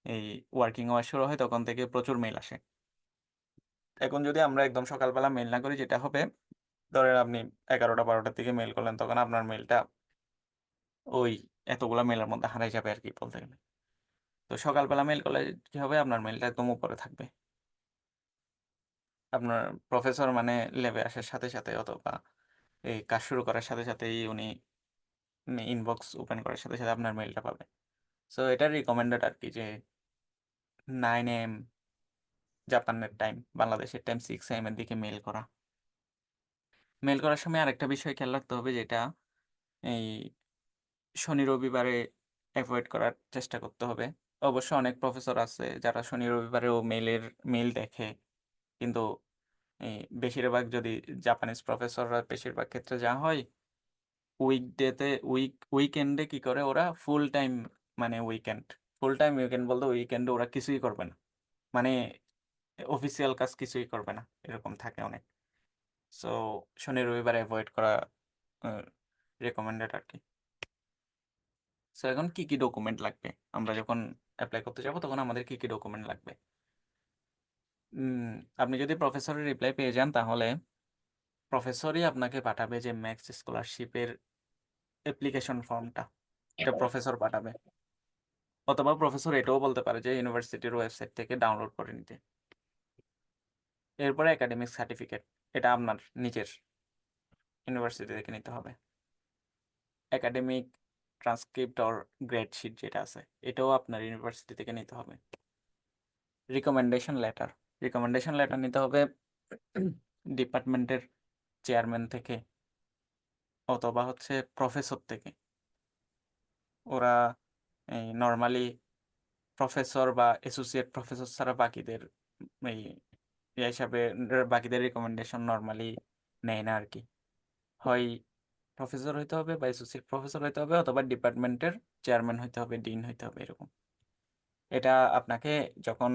এই ওয়ার্কিং আওয়ার শুরু হয় তখন থেকে প্রচুর মেল আসে। এখন যদি আমরা একদম সকালবেলা মেল না করি, যেটা হবে, ধরেন আপনি 11টা 12টার দিকে মেল করলেন, তখন আপনার মেলটা ওই এতগুলা মেলের মধ্যে হারাই যাবে আর কি বলতে গেলে। তো সকালবেলা মেল করলে কি হবে, আপনার মেলটা একদম উপরে থাকবে। আপনার প্রফেসর মানে ল্যাবে আসার সাথে সাথে অথবা এই কাজ শুরু করার সাথে সাথেই উনি ইনবক্স ওপেন করার সাথে সাথে আপনার মেলটা পাবে। সো এটা রিকমেন্ডেড আর কি, যে 9 AM জাপানের টাইম, বাংলাদেশের টাইম 6 AM এর দিকে মেল করা। মেল করার সময় আরেকটা বিষয় খেয়াল রাখতে হবে, যেটা এই শনি রবিবারে অ্যাভয়েড করার চেষ্টা করতে হবে। অবশ্য অনেক প্রফেসর আছে যারা শনি রবিবারেও মেল দেখে, কিন্তু এই বেশিরভাগ যদি জাপানিজ প্রফেসররা বেশিরভাগ ক্ষেত্রে যা হয়, উইকেন্ডে কি করে ওরা ফুল টাইম উইকেন্ড বলতে উইকেন্ডে ওরা কিছুই করবে না, মানে অফিসিয়াল কাজ কিছুই করবে না, এরকম থাকে অনেক। সো শনি রবিবার অ্যাভয়েড করা রেকমেন্ডেড আর কি। সো এখন কি কি ডকুমেন্ট লাগবে, আমরা যখন অ্যাপ্লাই করতে যাব তখন আমাদের কি কি ডকুমেন্ট লাগবে? আপনি যদি প্রফেসরের রিপ্লাই পেয়ে যান, তাহলে প্রফেসরই আপনাকে পাঠাবে যে ম্যাক্স স্কলারশিপের অ্যাপ্লিকেশন ফর্মটা, এটা প্রফেসর পাঠাবে। অথবা প্রফেসর এটাও বলতে পারে যে ইউনিভার্সিটির ওয়েবসাইট থেকে ডাউনলোড করে নিতে। এরপরে একাডেমিক সার্টিফিকেট, এটা আপনার নিজের ইউনিভার্সিটি থেকে নিতে হবে। Academic transcript or grade sheet যেটা আছে, এটাও আপনার ইউনিভার্সিটি থেকে নিতে হবে। রিকমেন্ডেশন লেটার নিতে হবে ডিপার্টমেন্টের চেয়ারম্যান থেকে অথবা হচ্ছে প্রফেসর থেকে। ওরা এই নর্মালি প্রফেসর বা অ্যাসোসিয়েট প্রফেসর ছাড়া বাকিদের এই হিসাবে বাকিদের রিকমেন্ডেশন নর্মালি নেয় না আর কি। হয় প্রফেসর হইতে হবে বা অ্যাসোসিয়েট প্রফেসর হইতে হবে অথবা ডিপার্টমেন্টের চেয়ারম্যান হইতে হবে, ডিন হইতে হবে, এরকম। এটা আপনাকে যখন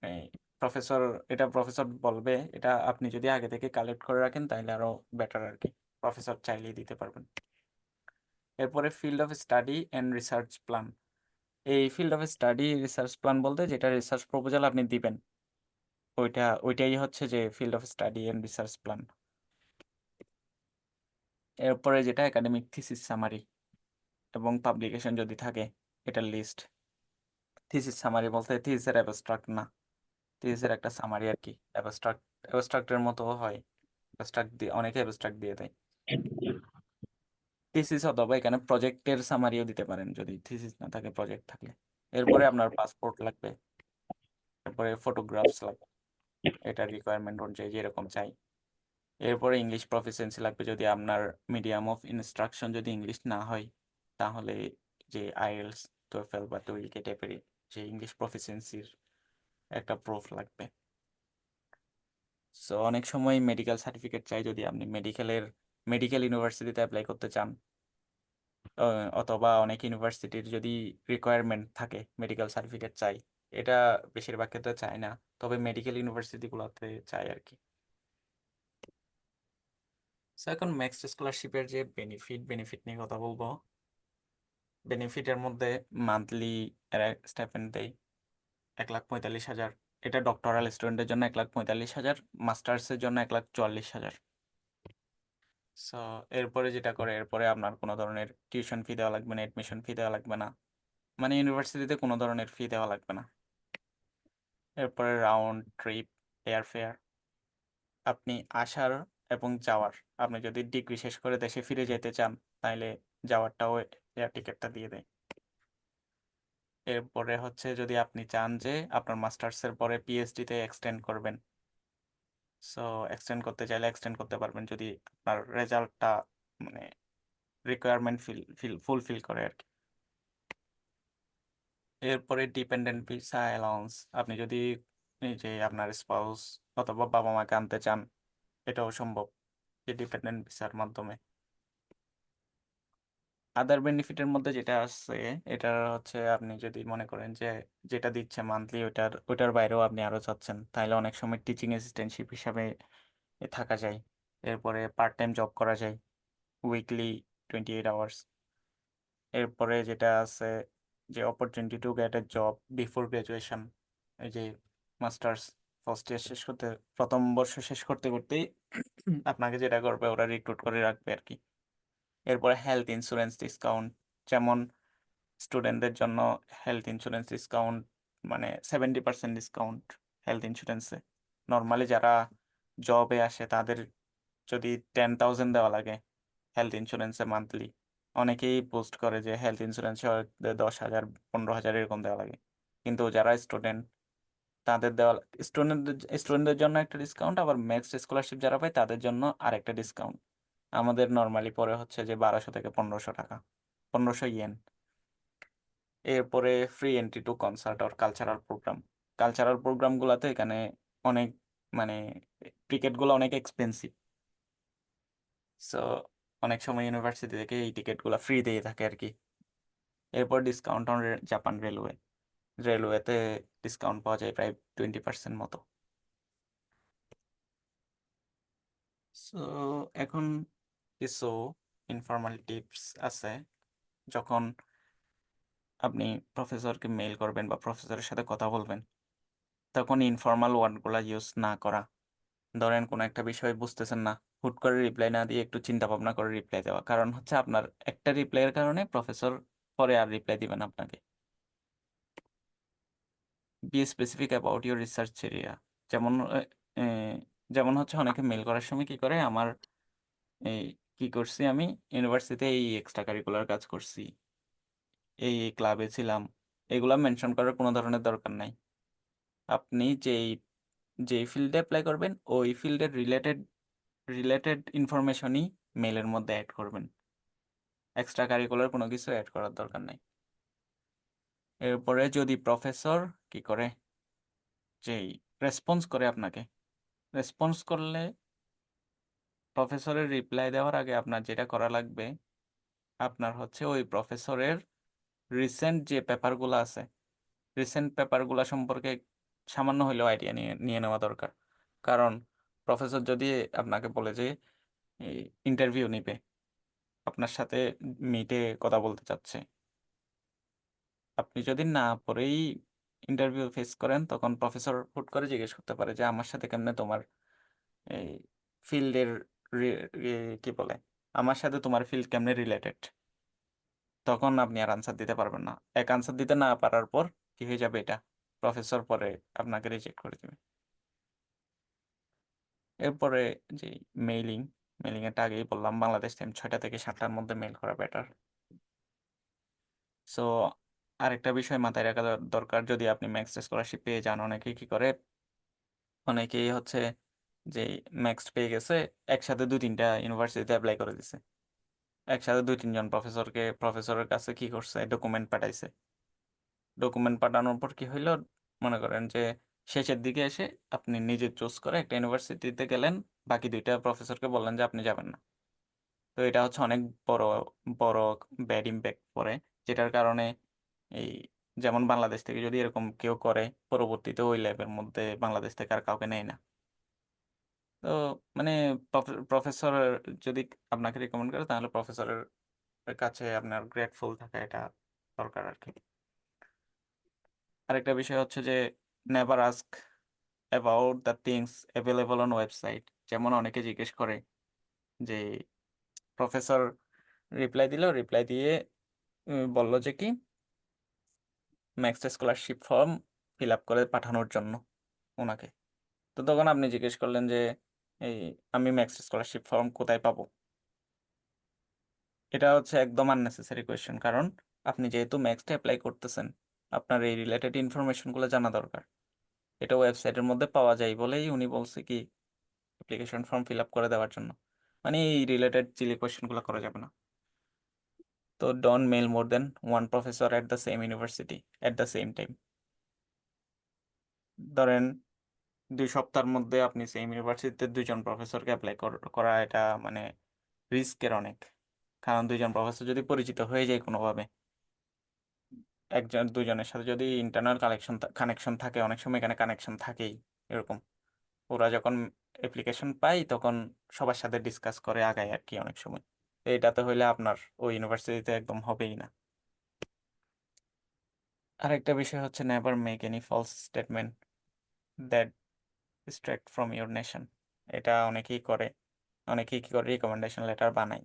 এই প্রফেসর এটা প্রফেসর বলবে, এটা আপনি যদি আগে থেকে কালেক্ট করে রাখেন তাহলে আরো বেটার আর কি, প্রফেসর চাইলেই দিতে পারবেন। এরপরে field of study and research plan. এই field of study research plan বলতে যেটা রিসার্চ প্রপোজাল আপনি দিবেন, ওইটাই হচ্ছে যে field of study and research plan. এরপরে যেটা একাডেমিক থিসিস সামারি এবং পাবলিকেশন যদি থাকে, এটার লিস্ট। থিসিস সামারি বলতে থিসিসের অ্যাবস্ট্রাক্ট না, থিসিসের একটা সামারি আর কি। অ্যাবস্ট্রাক্টের মতো হয়, অ্যাবস্ট্রাক্ট দিয়ে অনেকে অ্যাবস্ট্রাক্ট দিয়ে দেয়। থিসিস অথবা এখানে প্রজেক্টের সামারিও দিতে পারেন যদি থিসিস না থাকে, প্রজেক্ট থাকলে। এরপরে আপনার পাসপোর্ট লাগবে, এরপরে ফটোগ্রাফস লাগবে, এটা রিকোয়ারমেন্ট অনুযায়ী যেরকম চাই। এরপরে ইংলিশ প্রফিসিয়েন্সি লাগবে, যদি আপনার মিডিয়াম অফ ইনস্ট্রাকশন যদি ইংলিশ না হয়, তাহলে যে আইএলস, টোয়েফেল বা টোইকে টাইপের যে ইংলিশ প্রফিসিয়েন্সির একটা প্রুফ লাগবে। সো অনেক সময় মেডিকেল সার্টিফিকেট চাই যদি আপনি মেডিকেল ইউনিভার্সিটিতে অ্যাপ্লাই করতে চান, অথবা অনেক ইউনিভার্সিটির যদি রিকোয়ারমেন্ট থাকে মেডিকেল সার্টিফিকেট চাই, এটা বেশিরভাগ ক্ষেত্রে চায় না, তবে মেডিকেল ইউনিভার্সিটিগুলোতে চাই আর কি। সো এখন ম্যাক্স স্কলারশিপের যে বেনিফিট নিয়ে কথা বলবো। বেনিফিটের মধ্যে মান্থলি স্টাইপেন্ড দেয় 1,45,000, এটা ডক্টরাল স্টুডেন্টের জন্য 1,45,000, মাস্টার্সের জন্য 1,44,000। সো এরপরে যেটা করে, এরপরে আপনার কোনো ধরনের টিউশন ফি দেওয়া লাগবে না, অ্যাডমিশন ফি দেওয়া লাগবে না, মানে ইউনিভার্সিটিতে কোনো ধরনের ফি দেওয়া লাগবে না। এরপরে রাউন্ড ট্রিপ এয়ারফেয়ার, আপনি আসার এবং যাওয়ার, আপনি যদি ডিগ্রি শেষ করে দেশে ফিরে যেতে চান তাহলে যাওয়ারটাও এয়ার টিকিটটা দিয়ে দেয়। এরপরে হচ্ছে যদি আপনি চান যে আপনার মাস্টার্সের পরে পিএইচডিতে এক্সটেন্ড করবেন, সো এক্সটেন্ড করতে চাইলে এক্সটেন্ড করতে পারবেন যদি আপনার রেজাল্টটা মানে রিকোয়ারমেন্ট ফুলফিল করে আর কি। এরপরে ডিপেন্ডেন্ট ভিসা অ্যালাউন্স, আপনি যদি এই যে আপনার স্পাউস অথবা বাবা মাকে আনতে চান, এটাও সম্ভব যে ডিপেন্ডেন্ট ভিসার মাধ্যমে। আদার বেনিফিটের মধ্যে যেটা আছে, এটা হচ্ছে আপনি যদি মনে করেন যে যেটা দিচ্ছে মান্থলি ওইটার বাইরেও আপনি আরো চাচ্ছেন, তাহলে অনেক সময় টিচিং অ্যাসিস্ট্যান্টশিপ হিসাবে থাকা যায়। এরপরে পার্ট টাইম জব করা যায়, উইকলি 28 আওয়ার্স। এরপরে যেটা আছে যে opportunity to get A job before graduation, এই যে মাস্টার্স ফার্স্ট ইয়ার শেষ করতে, প্রথম বর্ষ শেষ করতে করতেই আপনাকে যেটা করবে ওরা রিক্রুট করে রাখবে আর কি। এরপরে হেলথ ইন্স্যুরেন্স ডিসকাউন্ট, যেমন স্টুডেন্টদের জন্য হেলথ ইন্স্যুরেন্স ডিসকাউন্ট, মানে 70% ডিসকাউন্ট হেলথ ইন্স্যুরেন্সে। নর্মালি যারা জবে আসে তাদের যদি 10,000 দেওয়া লাগে হেলথ ইন্স্যুরেন্সে মান্থলি, অনেকেই পোস্ট করে যে হেলথ ইন্স্যুরেন্স 10,000 15,000 এরকম দেওয়া লাগে। কিন্তু যারা স্টুডেন্ট তাদের দেওয়া, স্টুডেন্টদের জন্য একটা ডিসকাউন্ট, আবার ম্যাক্স স্কলারশিপ যারা পায় তাদের জন্য আরেকটা ডিসকাউন্ট। আমাদের নর্মালি পরে হচ্ছে যে 1200 থেকে 1500 টাকা, 1500 ইয়েন। এরপরে ফ্রি এন্ট্রি টু কনসার্ট আর কালচারাল প্রোগ্রাম। কালচারাল প্রোগ্রামগুলোতে এখানে অনেক, মানে টিকিটগুলো অনেক এক্সপেন্সিভ। সো অনেক সময় ইউনিভার্সিটি থেকে এই টিকিটগুলো ফ্রি দিয়ে থাকে আর কি। এরপর ডিসকাউন্ট অন জাপান রেলওয়ে, রেলওয়েতে ডিসকাউন্ট পাওয়া যায় প্রায় 20% মতো। সো এখন কিছু ইনফর্মাল টিপস আছে যখন আপনি প্রফেসরকে মেইল করবেন বা প্রফেসরের সাথে কথা বলবেন, তখন ইনফর্মাল ওয়ার্ডগুলো ইউজ না করা। ধরেন কোনো একটা বিষয় বুঝতেছেন না, হুট করে রিপ্লাই না দিয়ে একটু চিন্তা ভাবনা করে রিপ্লাই দেওয়া, কারণ হচ্ছে আপনার একটা রিপ্লাইয়ের কারণে প্রফেসর পরে আর রিপ্লাই দিবেন আপনাকে। B specific about your research area. যেমন যেমন হচ্ছে অনেকে মেল করার সময় কি করে, আমার এই কি করছি, আমি ইউনিভার্সিটিতে এই এক্সট্রা কারিকুলার কাজ করছি, এই ক্লাবে ছিলাম, এগুলা মেনশন করার কোনো ধরনের দরকার নাই। আপনি যেই ফিল্ডে অ্যাপ্লাই করবেন ওই ফিল্ডের রিলেটেড ইনফরমেশনই মেলের মধ্যে অ্যাড করবেন, এক্সট্রা কারিকুলার কোনো কিছু অ্যাড করার দরকার নাই। এরপরে যদি প্রফেসর কি করে, যেই রেসপন্স করে আপনাকে, রেসপন্স করলে প্রফেসরের রিপ্লাই দেওয়ার আগে আপনার যেটা করা লাগবে, আপনার হচ্ছে ওই প্রফেসরের রিসেন্ট যে পেপারগুলো আছে, রিসেন্ট পেপারগুলো সম্পর্কে সামান্য হলেও আইডিয়া নিয়ে নিয়ে নেওয়া দরকার। কারণ প্রফেসর যদি আপনাকে বলে যে ইন্টারভিউ নিবে, আপনার সাথে মিটে কথা বলতে চাচ্ছে, আপনি যদি না পড়েই ইন্টারভিউ ফেস করেন, তখন প্রফেসর হুট করে জিজ্ঞেস করতে পারে যে আমার সাথে কেমনে তোমার এই ফিল্ডের কি বলে, আমার সাথে তোমার ফিল্ড কেমনে রিলেটেড। তখন আপনি আর আনসার দিতে পারবেন না। এক আনসার দিতে না পারার পর কি হয়ে যাবে, এটা প্রফেসর পরে আপনাকে রিজেক্ট করে দেবে। এরপরে যে মেইলিং, মেইলিংয়েরটা আগেই বললাম, বাংলাদেশ টাইম 6টা থেকে 7টার মধ্যে মেইল করা বেটার। সো আরেকটা বিষয় মাথায় রাখা দরকার, যদি আপনি ম্যাক্স স্কলারশিপ পেয়ে যান, অনেকেই কি করে, অনেকেই হচ্ছে যে ম্যাক্স পেয়ে গেছে, একসাথে 2-3টা ইউনিভার্সিটিতে অ্যাপ্লাই করে দিছে, একসাথে 2-3 জন প্রফেসরের কাছে কি করছে, ডকুমেন্ট পাঠাইছে। ডকুমেন্ট পাঠানোর পর কি হইলো, মনে করেন যে শেষের দিকে এসে আপনি নিজে চুজ করে একটা ইউনিভার্সিটিতে গেলেন, বাকি 2টা প্রফেসরকে বললেন যে আপনি যাবেন না। তো এটা হচ্ছে অনেক বড় বড় ব্যাড ইম্প্যাক্ট পড়ে, যেটার কারণে এই, যেমন বাংলাদেশ থেকে যদি এরকম কেউ করে, পরবর্তীতে ওই ল্যাবের মধ্যে বাংলাদেশ থেকে আর কাউকে নেয় না। তো মানে প্রফেসর যদি আপনাকে রিকমেন্ড করে, তাহলে প্রফেসরের কাছে আপনার গ্রেটফুল থাকা এটা দরকার আর কি। আরেকটা বিষয় হচ্ছে যে never ask about the things available on website. যেমন অনেকে জিজ্ঞেস করে যে প্রফেসর রিপ্লাই দিল, রিপ্লাই দিয়ে বলল যে কি max scholarship form fill up করে পাঠানোর জন্য ওনাকে। তো তখন আপনি জিজ্ঞেস করলেন যে এই আমি ম্যাক্স স্কলারশিপ ফর্ম কোথায় পাবো। এটা হচ্ছে একদম আননেসেসারি কোয়েশ্চেন, কারণ আপনি যেহেতু ম্যাক্সটা অ্যাপ্লাই করতেছেন, আপনার এই রিলেটেড ইনফরমেশনগুলো জানা দরকার। এটা ওয়েবসাইটের মধ্যে পাওয়া যায় বলেই উনি বলছে কি অ্যাপ্লিকেশন ফর্ম ফিল আপ করে দেওয়ার জন্য, মানে এই রিলেটেড চিলি কোয়েশ্চেনগুলো করা যাবে না। তো don't mail more than one professor at the same university at the same time. ধরেন 2 সপ্তাহের মধ্যে আপনি সেম ইউনিভার্সিটিতে 2জন প্রফেসরকে অ্যাপ্লাই করা, এটা মানে রিস্কের অনেক। কারণ 2জন প্রফেসর যদি পরিচিত হয়ে যায় কোনোভাবে, একজন 2জনের সাথে যদি ইন্টারনাল কানেকশন থাকে, অনেক সময় এখানে কানেকশন থাকেই এরকম, ওরা যখন অ্যাপ্লিকেশন পায় তখন সবার সাথে ডিসকাস করে আগায় আর কি অনেক সময়। তো এটাতে হইলে আপনার ওই ইউনিভার্সিটিতে একদম হবেই না। আরেকটা বিষয় হচ্ছে never make any false statement that distract from your nation. এটা অনেকেই করে, অনেকেই কি করে রিকমেন্ডেশন লেটার বানায়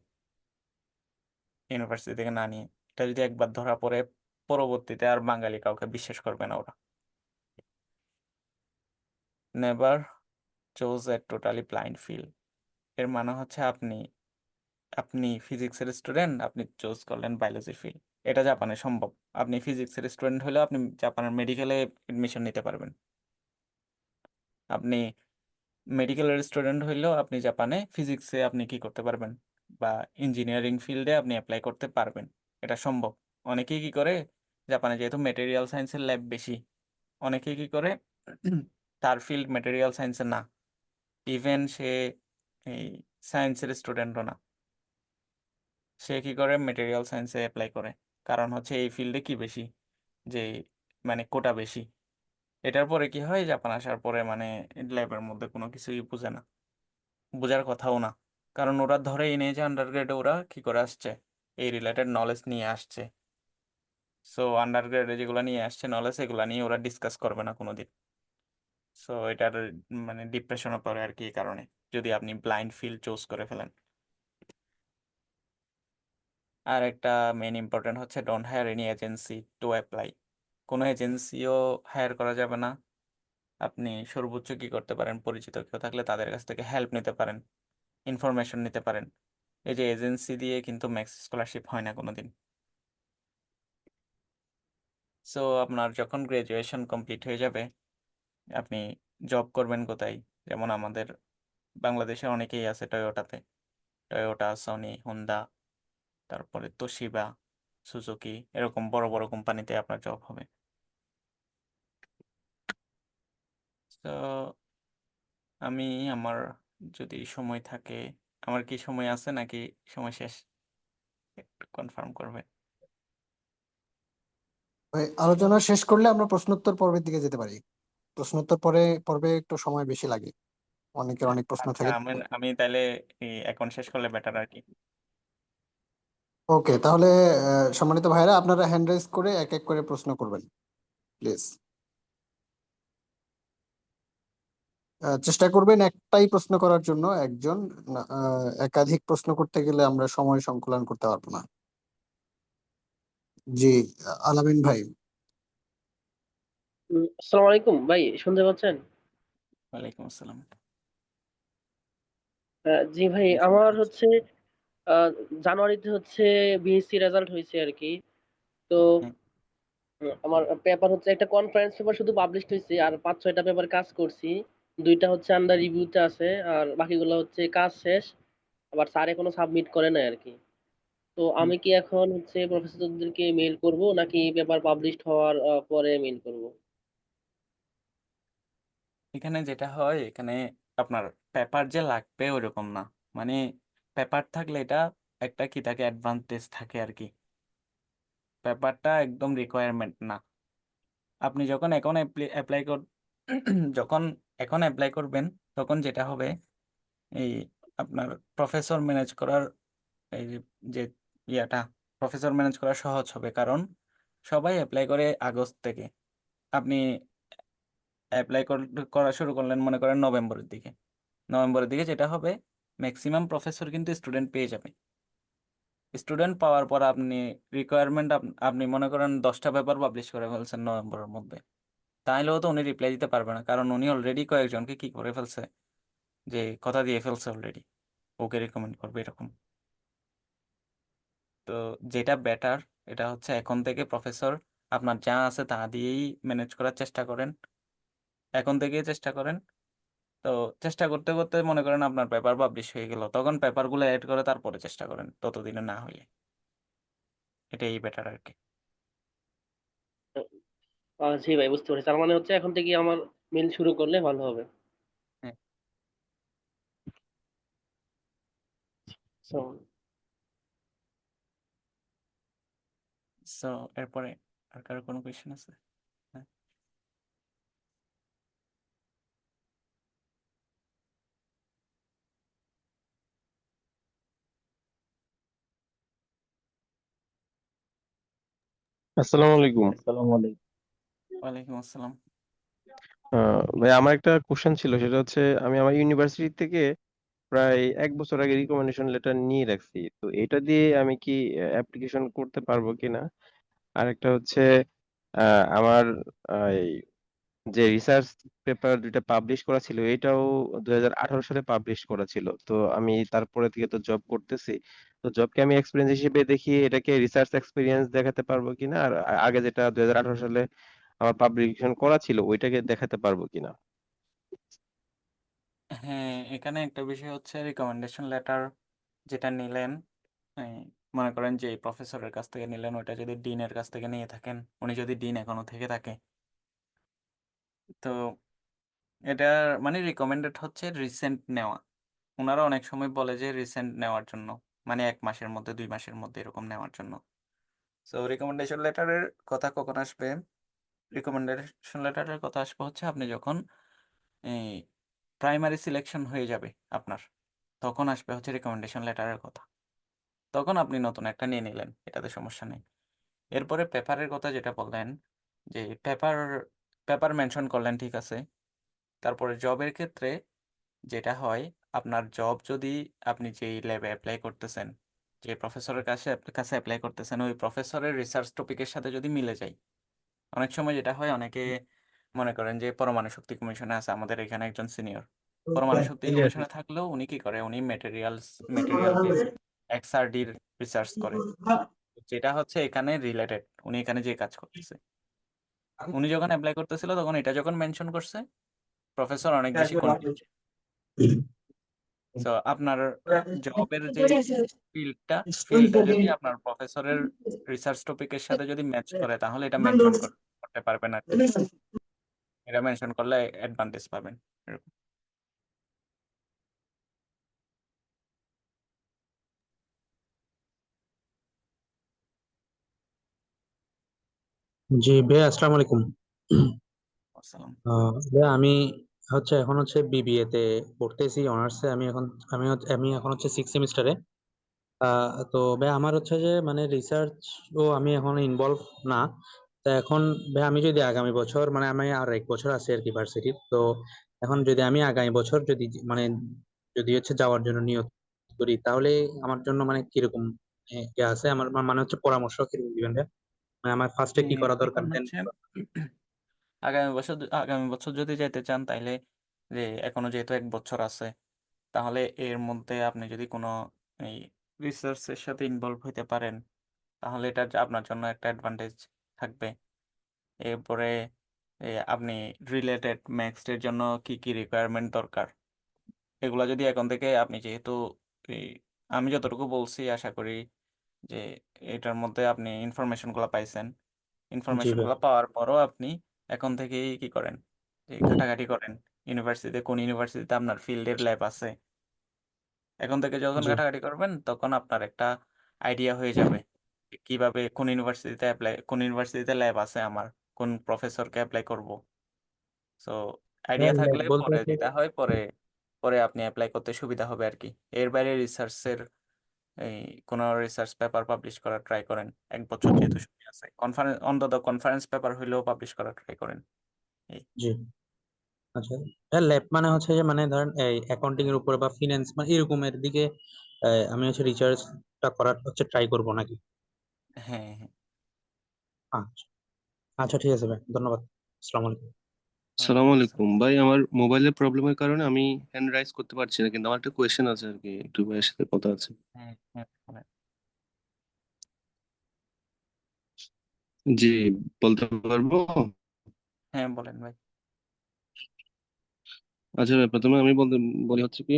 ইউনিভার্সিটি থেকে না নিয়ে। এটা যদি একবার ধরা পড়ে, পরবর্তীতে আর বাঙালি কাউকে বিশ্বাস করবে না ওরা। Never choose a totally blind field, এর মানে হচ্ছে আপনি আপনি ফিজিক্সের স্টুডেন্ট, আপনি চুজ করলেন বায়োলজি ফিল্ড। এটা জাপানে সম্ভব। আপনি ফিজিক্সের স্টুডেন্ট হলেও আপনি জাপানের মেডিকেলে এডমিশন নিতে পারবেন। আপনি মেডিকেলের স্টুডেন্ট হইলেও আপনি জাপানে ফিজিক্সে আপনি কি করতে পারবেন, বা ইঞ্জিনিয়ারিং ফিল্ডে আপনি অ্যাপ্লাই করতে পারবেন। এটা সম্ভব। অনেকেই কি করে, জাপানে যেহেতু মেটেরিয়াল সায়েন্সের ল্যাব বেশি, অনেকেই কি করে তার ফিল্ড মেটেরিয়াল সায়েন্সের না, ইভেন সে এই সায়েন্সের স্টুডেন্টও না, সে কি করে মেটেরিয়াল সায়েন্সে অ্যাপ্লাই করে। কারণ হচ্ছে এই ফিল্ডে কি বেশি, যে মানে কোটা বেশি। এটার পরে কি হয়, জাপান আসার পরে মানে ল্যাবের মধ্যে কোনো কিছুই বুঝে না, বোঝার কথাও না। কারণ ওরা ধরেই নেই যে আন্ডারগ্রেডে ওরা কি করে আসছে, এই রিলেটেড নলেজ নিয়ে আসছে। সো আন্ডারগ্রেডে যেগুলো নিয়ে আসছে নলেজ, এগুলো নিয়ে ওরা ডিসকাস করবে না কোনোদিন। সো এটার মানে ডিপ্রেশনে পড়ে আর কি এই কারণে, যদি আপনি ব্লাইন্ড ফিল্ড চুজ করে ফেলেন। আর একটা মেইন ইম্পর্টেন্ট হচ্ছে don't hire any agency to apply. কোনো এজেন্সিও হায়ার করা যাবে না। আপনি সর্বোচ্চ কি করতে পারেন, পরিচিত কেউ থাকলে তাদের কাছ থেকে হেল্প নিতে পারেন, ইনফরমেশন নিতে পারেন। এই যে এজেন্সি দিয়ে কিন্তু ম্যাক্স স্কলারশিপ হয় না কোনোদিন। সো আপনার যখন গ্রাজুয়েশন কমপ্লিট হয়ে যাবে, আপনি জব করবেন কোথায়? যেমন আমাদের বাংলাদেশে অনেকেই আছে টয়োটাতে, টয়োটা, সনি, হোন্ডা, তারপরে তোশিবা, সুজুকি, এরকম বড় বড় কোম্পানিতে আপনার জব হবে। তো আমি আমার যদি সময় থাকে, আমার কি সময় আছে নাকি সময় শেষ, একটু কনফার্ম করবে? ভাই, আলোচনা শেষ করলে আমরা প্রশ্নোত্তর পর্বের দিকে যেতে পারি। প্রশ্নোত্তর পর্বে একটু সময় বেশি লাগে, অনেকের অনেক প্রশ্ন আচ্ছা, থাকে। আমি আমি তাহলে এখন শেষ করলে বেটার আর কি। ওকে, তাহলে সম্মানিত ভাইরা, আপনারা হ্যান্ড রাইজ করে এক এক করে প্রশ্ন করবেন প্লিজ। চেষ্টা করবেন একটাই প্রশ্ন করার জন্য, একজন একাধিক প্রশ্ন করতে গেলে আমরা সময় সংকুলন করতে পারবো না। জি, আলামিন ভাই। আসসালামু আলাইকুম ভাই, শুনতে পাচ্ছেন? ওয়ালাইকুম আসসালাম। জি ভাই, আমি শুনতে আমার পাচ্ছি। হচ্ছে আহ, জানুয়ারিতে হচ্ছে বিএসসি রেজাল্ট হয়েছে আর কি। তো হ্যাঁ। আমার পেপার হচ্ছে একটা কনফারেন্স পেপার শুধু পাবলিশ হয়েছে, আর 5-6টা পেপার কাজ করছি। 2টা হচ্ছে আন্ডার রিভিউতে আছে, আর বাকিগুলো হচ্ছে কাজ শেষ। আবার স্যার এখনো সাবমিট করে নাই আর কি। তো হুম। আমি কি এখন হচ্ছে প্রফেসরদেরকে মেইল করব, নাকি পেপার পাবলিশ হওয়ার পরে মেইল করব? এখানে যেটা হয়, এখানে আপনার পেপার যে লাগবে ওইরকম না। মানে পেপার থাকলে এটা একটা কি থাকে, অ্যাডভান্টেজ থাকে আর কি। পেপারটা একদম রিকোয়ারমেন্ট না। আপনি যখন এখন অ্যাপ্লাই কর যখন এখন অ্যাপ্লাই করবেন, তখন যেটা হবে, এই আপনার প্রফেসর ম্যানেজ করার এই যে ইয়াটা, প্রফেসর ম্যানেজ করা সহজ হবে। কারণ সবাই অ্যাপ্লাই করে আগস্ট থেকে। আপনি অ্যাপ্লাই করা শুরু করলেন মনে করেন নভেম্বরের দিকে। নভেম্বরের দিকে যেটা হবে, ম্যাক্সিমাম প্রফেসর কিন্তু স্টুডেন্ট পেয়ে যাবে। স্টুডেন্ট পাওয়ার পর আপনি রিকোয়ারমেন্ট, আপনি মনে করেন 10টা পেপার পাবলিশ করে ফেলছেন নভেম্বরের মধ্যে, তাহলেও তো উনি রিপ্লাই দিতে পারবে না। কারণ উনি অলরেডি কয়েকজনকে কি করে ফেলছে, যে কথা দিয়ে ফেলছে অলরেডি, ওকে রেকমেন্ড করবে এরকম। তো যেটা বেটার, এটা হচ্ছে এখন থেকে প্রফেসর আপনার যা আছে তা দিয়েই ম্যানেজ করার চেষ্টা করেন, এখন থেকেই চেষ্টা করেন। তো চেষ্টা করতে করতে মনে করেন আপনার পেপার পাবলিশ হয়ে গেল, তখন পেপারগুলো অ্যাড করে তারপরে চেষ্টা করেন, ততদিনে না হইলে। এটাই বেটার আর কি। জি ভাই, বুঝতে পারছি। তার মানে হচ্ছে এখন থেকে আমার মেইল শুরু করলে ভালো হবে। হ্যাঁ। So, সো এরপরে আর কারো কোনো কোয়েশ্চেন আছে? হ্যাঁ। আসসালামু আলাইকুম। আসসালামু আলাইকুম। ওয়ালাইকুম আসসালাম। ভাই, আমার একটা কোশ্চেন ছিল, সেটা হচ্ছে আমি আমার ইউনিভার্সিটি থেকে প্রায় 1 বছর আগে রিকমেন্ডেশন লেটার নিয়ে রাখছি, তো এটা দিয়ে আমি কি অ্যাপ্লিকেশন করতে পারবো কিনা? আর একটা হচ্ছে আমার এই যে রিসার্চ পেপার দুইটা পাবলিশ করা ছিল এটাও 2018 সালে পাবলিশ করা ছিল। তো আমি তারপরে থেকে তো জব করতেছি। তো জবকে আমি এক্সপিরিয়েন্স হিসেবে দেখি, এটাকে রিসার্চ এক্সপিরিয়েন্স দেখাতে পারবো কিনা, আর আগে যেটা 2018 সালে আমার পাবলিকেশন করা ছিল ওইটাকে দেখাতে পারবো কিনা। হ্যাঁ, এখানে একটা বিষয় হচ্ছে রিকমেন্ডেশন লেটার যেটা নিলেন, এই, মনে করেন যে প্রফেসরের কাছ থেকে নিলেন, ওইটা যদি ডিনের কাছ থেকে নিয়ে থাকেন, উনি যদি ডিন এখনো থেকে থাকে, তো এটা মানে রিকমেন্ডেড হচ্ছে রিসেন্ট নেওয়া। ওনারা অনেক সময় বলে যে রিসেন্ট নেওয়ার জন্য, মানে 1 মাসের মধ্যে 2 মাসের মধ্যে এরকম নেওয়ার জন্য। সো রিকমেন্ডেশন লেটারের কথা কখন আসবে? রিকমেন্ডেশন লেটারের কথা আসবে হচ্ছে আপনি যখন এই প্রাইমারি সিলেকশন হয়ে যাবে আপনার, তখন আসবে হচ্ছে রিকমেন্ডেশন লেটারের কথা। তখন আপনি নতুন একটা নিয়ে নিলেন, এটাতে সমস্যা নেই। এরপরে পেপারের কথা যেটা বললেন, যে পেপার পেপার মেনশন করলেন, ঠিক আছে। তারপরে জবের ক্ষেত্রে যেটা হয়, আপনার জব যদি আপনি যেই ল্যাবে অ্যাপ্লাই করতেছেন, যে প্রফেসরের কাছে কাছে অ্যাপ্লাই করতেছেন, ওই প্রফেসরের রিসার্চ টপিকের সাথে যদি মিলে যায়, অনেক সময় যেটা হয়, অনেকে মনে করেন যে পরমাণু শক্তি কমিশনে আছে আমাদের এখানে একজন সিনিয়র, পরমাণু শক্তি কমিশনে থাকলেও উনি কি করে, উনি মেটেরিয়াল বেসড এক্সআরডির রিসার্চ করে, যেটা হচ্ছে এখানে রিলেটেড, উনি এখানে যে কাজ করতেছে। উনি যখন অ্যাপ্লাই করতেছিল তখন এটা যখন মেনশন করছে, প্রফেসর অনেক বেশি কনফিউজ। সো আপনার জবের যে ফিল্ডটা যদি আপনার প্রফেসরের রিসার্চ টপিকের সাথে যদি ম্যাচ করে, তাহলে এটা মেনশন করতে পারবেন আর কি। এটা মেনশন করলে অ্যাডভান্টেজ পাবেন এরকম। জি ভাইয়া, আসসালামু আলাইকুম। আসসালাম। ভাইয়া আমি এখন বিবিএ তে পড়তেছি অনার্সে। আমি এখন 6 সেমিস্টারে। তো ভাই আমার যে মানে রিসার্চ ও আমি এখন ইনভলভ না। তা এখন ভাই আমি যদি আগামী বছর মানে আমি আর 1 বছর আছে আর কি ভার্সিটির। তো এখন যদি আমি আগামী বছর যদি মানে যদি যাওয়ার জন্য নিয়ত করি, তাহলে আমার জন্য মানে কিরকম ইয়ে আছে আমার মানে পরামর্শ কিরকম দিবেন ভাইয়া? মানে আমার ফার্স্টে কি করা দরকার এখন দেন? হচ্ছে আগামী বছর যদি যেতে চান, তাইলে যে এখনো যেহেতু 1 বছর আছে, তাহলে এর মধ্যে আপনি যদি কোনো এই রিসার্চের সাথে ইনভলভ হইতে পারেন, তাহলে এটা আপনার জন্য একটা অ্যাডভান্টেজ থাকবে। এরপরে আপনি রিলেটেড নেক্সটের জন্য কি কি রিকোয়ারমেন্ট দরকার, এগুলা যদি এখন থেকে আপনি যেহেতু এই আমি যতটুকু বলছি, আশা করি যে এটার মধ্যে আপনি ইনফরমেশনগুলো পাইছেন। জি ভাই। ইনফরমেশনগুলো পাওয়ার পরও আপনি এখন থেকেই কি করেন, যে ঘাটাঘাটি করেন ইউনিভার্সিটিতে, কোন ইউনিভার্সিটিতে আপনার ফিল্ডের ল্যাব আছে। এখন থেকে যখন জি ঘাটাঘাটি করবেন, তখন আপনার একটা আইডিয়া হয়ে যাবে কিভাবে কোন ইউনিভার্সিটিতে ল্যাব আছে আমার, কোন প্রফেসরকে অ্যাপ্লাই করব। সো আইডিয়া ল্যাব থাকলে বলতে পরে যেটা হয়, পরে পরে আপনি অ্যাপ্লাই করতে সুবিধা হবে আর কি। এর বাইরে রিসার্চের এই কোনো রিসার্চ পেপার পাবলিশ করার ট্রাই করেন, 1 বছর যেহেতু সময় আছে, অন্তত কনফারেন্স পেপার হইলেও পাবলিশ করার ট্রাই করেন। এই জি। আচ্ছা, ল্যাব মানে যে মানে ধরেন এই অ্যাকাউন্টিং এর উপর বা ফিনান্স মানে এরকমের দিকে আমি রিসার্চটা করার ট্রাই করব নাকি? হ্যাঁ, হ্যাঁ। আচ্ছা। আচ্ছা, ঠিক আছে ভাই, ধন্যবাদ। আসসালামু আলাইকুম। সালাম ওয়ালাইকুম আলাইকুম আসসালাম। ভাই, আমার মোবাইলের প্রবলেমের কারণে আমি হ্যান্ড রাইজ করতে পারছি না, কিন্তু আমার একটা কোয়েশ্চেন আছে আর কি, একটু ভাইয়ের সাথে কথা আছে। হ্যাঁ, হ্যাঁ, বলেন। জি, বলতে পারবো। হ্যাঁ, বলেন ভাই। আচ্ছা ভাই, প্রথমে আমি বলি হচ্ছে কি,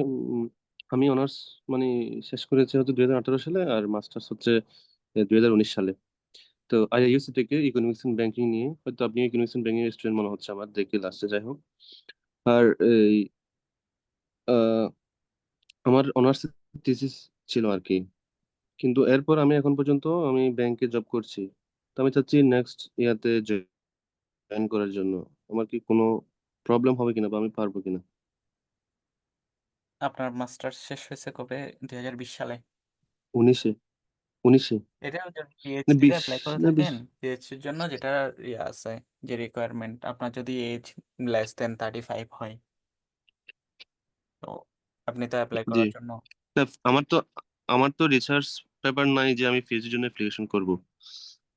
আমি অনার্স মানে শেষ করেছি হচ্ছে 2018 সালে, আর মাস্টার্স হচ্ছে 2019 সালে। তো আইইউসি থেকে ইকোনমিক্স এন্ড ব্যাংকিং নিয়ে, হয়তো আপনি ইকোনমিক্স এন্ড ব্যাংকিং স্টুডেন্ট মনে হচ্ছে আমার দেখে লাস্টে, যাই হোক। আর এই আহ, আমার অনার্স থিসিস ছিল আর কি। কিন্তু এরপর আমি এখন পর্যন্ত আমি ব্যাংকে জব করছি। তো আমি চাচ্ছি নেক্সট ইয়াতে জয়েন করার জন্য। আমার কি কোনো প্রবলেম হবে কিনা, বা আমি পারবো কিনা? আপনার মাস্টার্স শেষ হয়েছে কবে? 2020 সালে? 19-এ। 19-এ। এটা যদি না পিএইচডি তে 20, অ্যাপ্লাই করে না 20। থাকেন, পিএইচডির জন্য যেটা ইয়ে আছে, যে রিকোয়ারমেন্ট, আপনার যদি এজ <35 হয়, তো আপনি তো অ্যাপ্লাই জি। করার জন্য। না, আমার তো রিসার্চ পেপার নাই যে আমি ফিজির জন্য অ্যাপ্লিকেশন করব।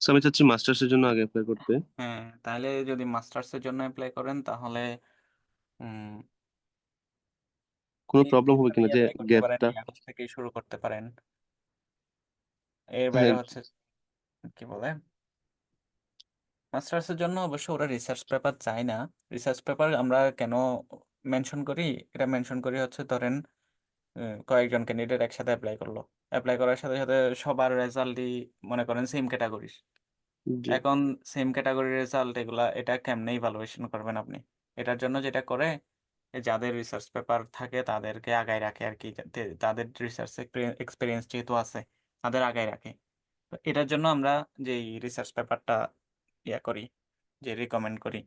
So, আমি চাচ্ছি মাস্টার্সের জন্য আগে অ্যাপ্লাই করতে। হ্যাঁ, তাহলে যদি মাস্টার্সের জন্য অ্যাপ্লাই করেন তাহলে কোনো এই প্রবলেম হবে কিনা যে অ্যাপ্লাই করতে পারেন, গ্যাপটা? ইয়ার্স থেকেই শুরু করতে পারেন। এর বাইরে হ্যাঁ, হচ্ছে কি বলে, মাস্টার্সের জন্য অবশ্য ওরা রিসার্চ পেপার চায় না। রিসার্চ পেপার আমরা কেন মেনশন করি, এটা মেনশন করি হচ্ছে ধরেন কয়েকজন ক্যান্ডিডেট একসাথে অ্যাপ্লাই করলো, অ্যাপ্লাই করার সাথে সাথে সবার রেজাল্টই মনে করেন সেম ক্যাটাগরির। জি এখন সেম ক্যাটাগরির রেজাল্ট এগুলা, এটা কেমনে ইভালুয়েশন করবেন আপনি? এটার জন্য যেটা করে, যাদের রিসার্চ পেপার থাকে তাদেরকে আগায় রাখে আর কি, যাতে তাদের রিসার্চ এক্সপিরিয়েন্স যেহেতু আছে তাদের আগায় রাখে। তো এটার জন্য আমরা যে রিসার্চ পেপারটা ইয়া করি, যে রিকমেন্ড করি।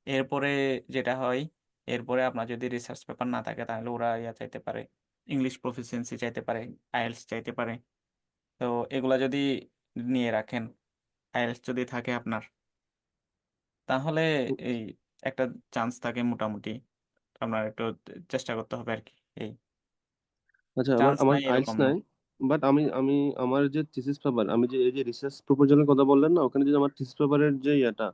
এরপরে যেটা হয়, এরপরে আপনার যদি রিসার্চ পেপার না থাকে তাহলে ওরা ইয়া চাইতে পারে, ইংলিশ প্রফিসিয়েন্সি চাইতে পারে, আইএলটিএস চাইতে পারে। তো এগুলা যদি নিয়ে রাখেন, আইএলটিএস যদি থাকে আপনার, তাহলে এই একটা চান্স থাকে মোটামুটি। আপনার একটু চেষ্টা করতে হবে আর কি। এই আচ্ছা, আমার চান্স আমার নাই আইএলটিএস এরকম না। নাই, বাট আমি আমি আমার যে থিসিস পেপার, আমি যে এই যে রিসার্চ প্রপোজালের কথা বললেন না, ওখানে যে আমার থিসিস পেপারের যে ইয়াটা,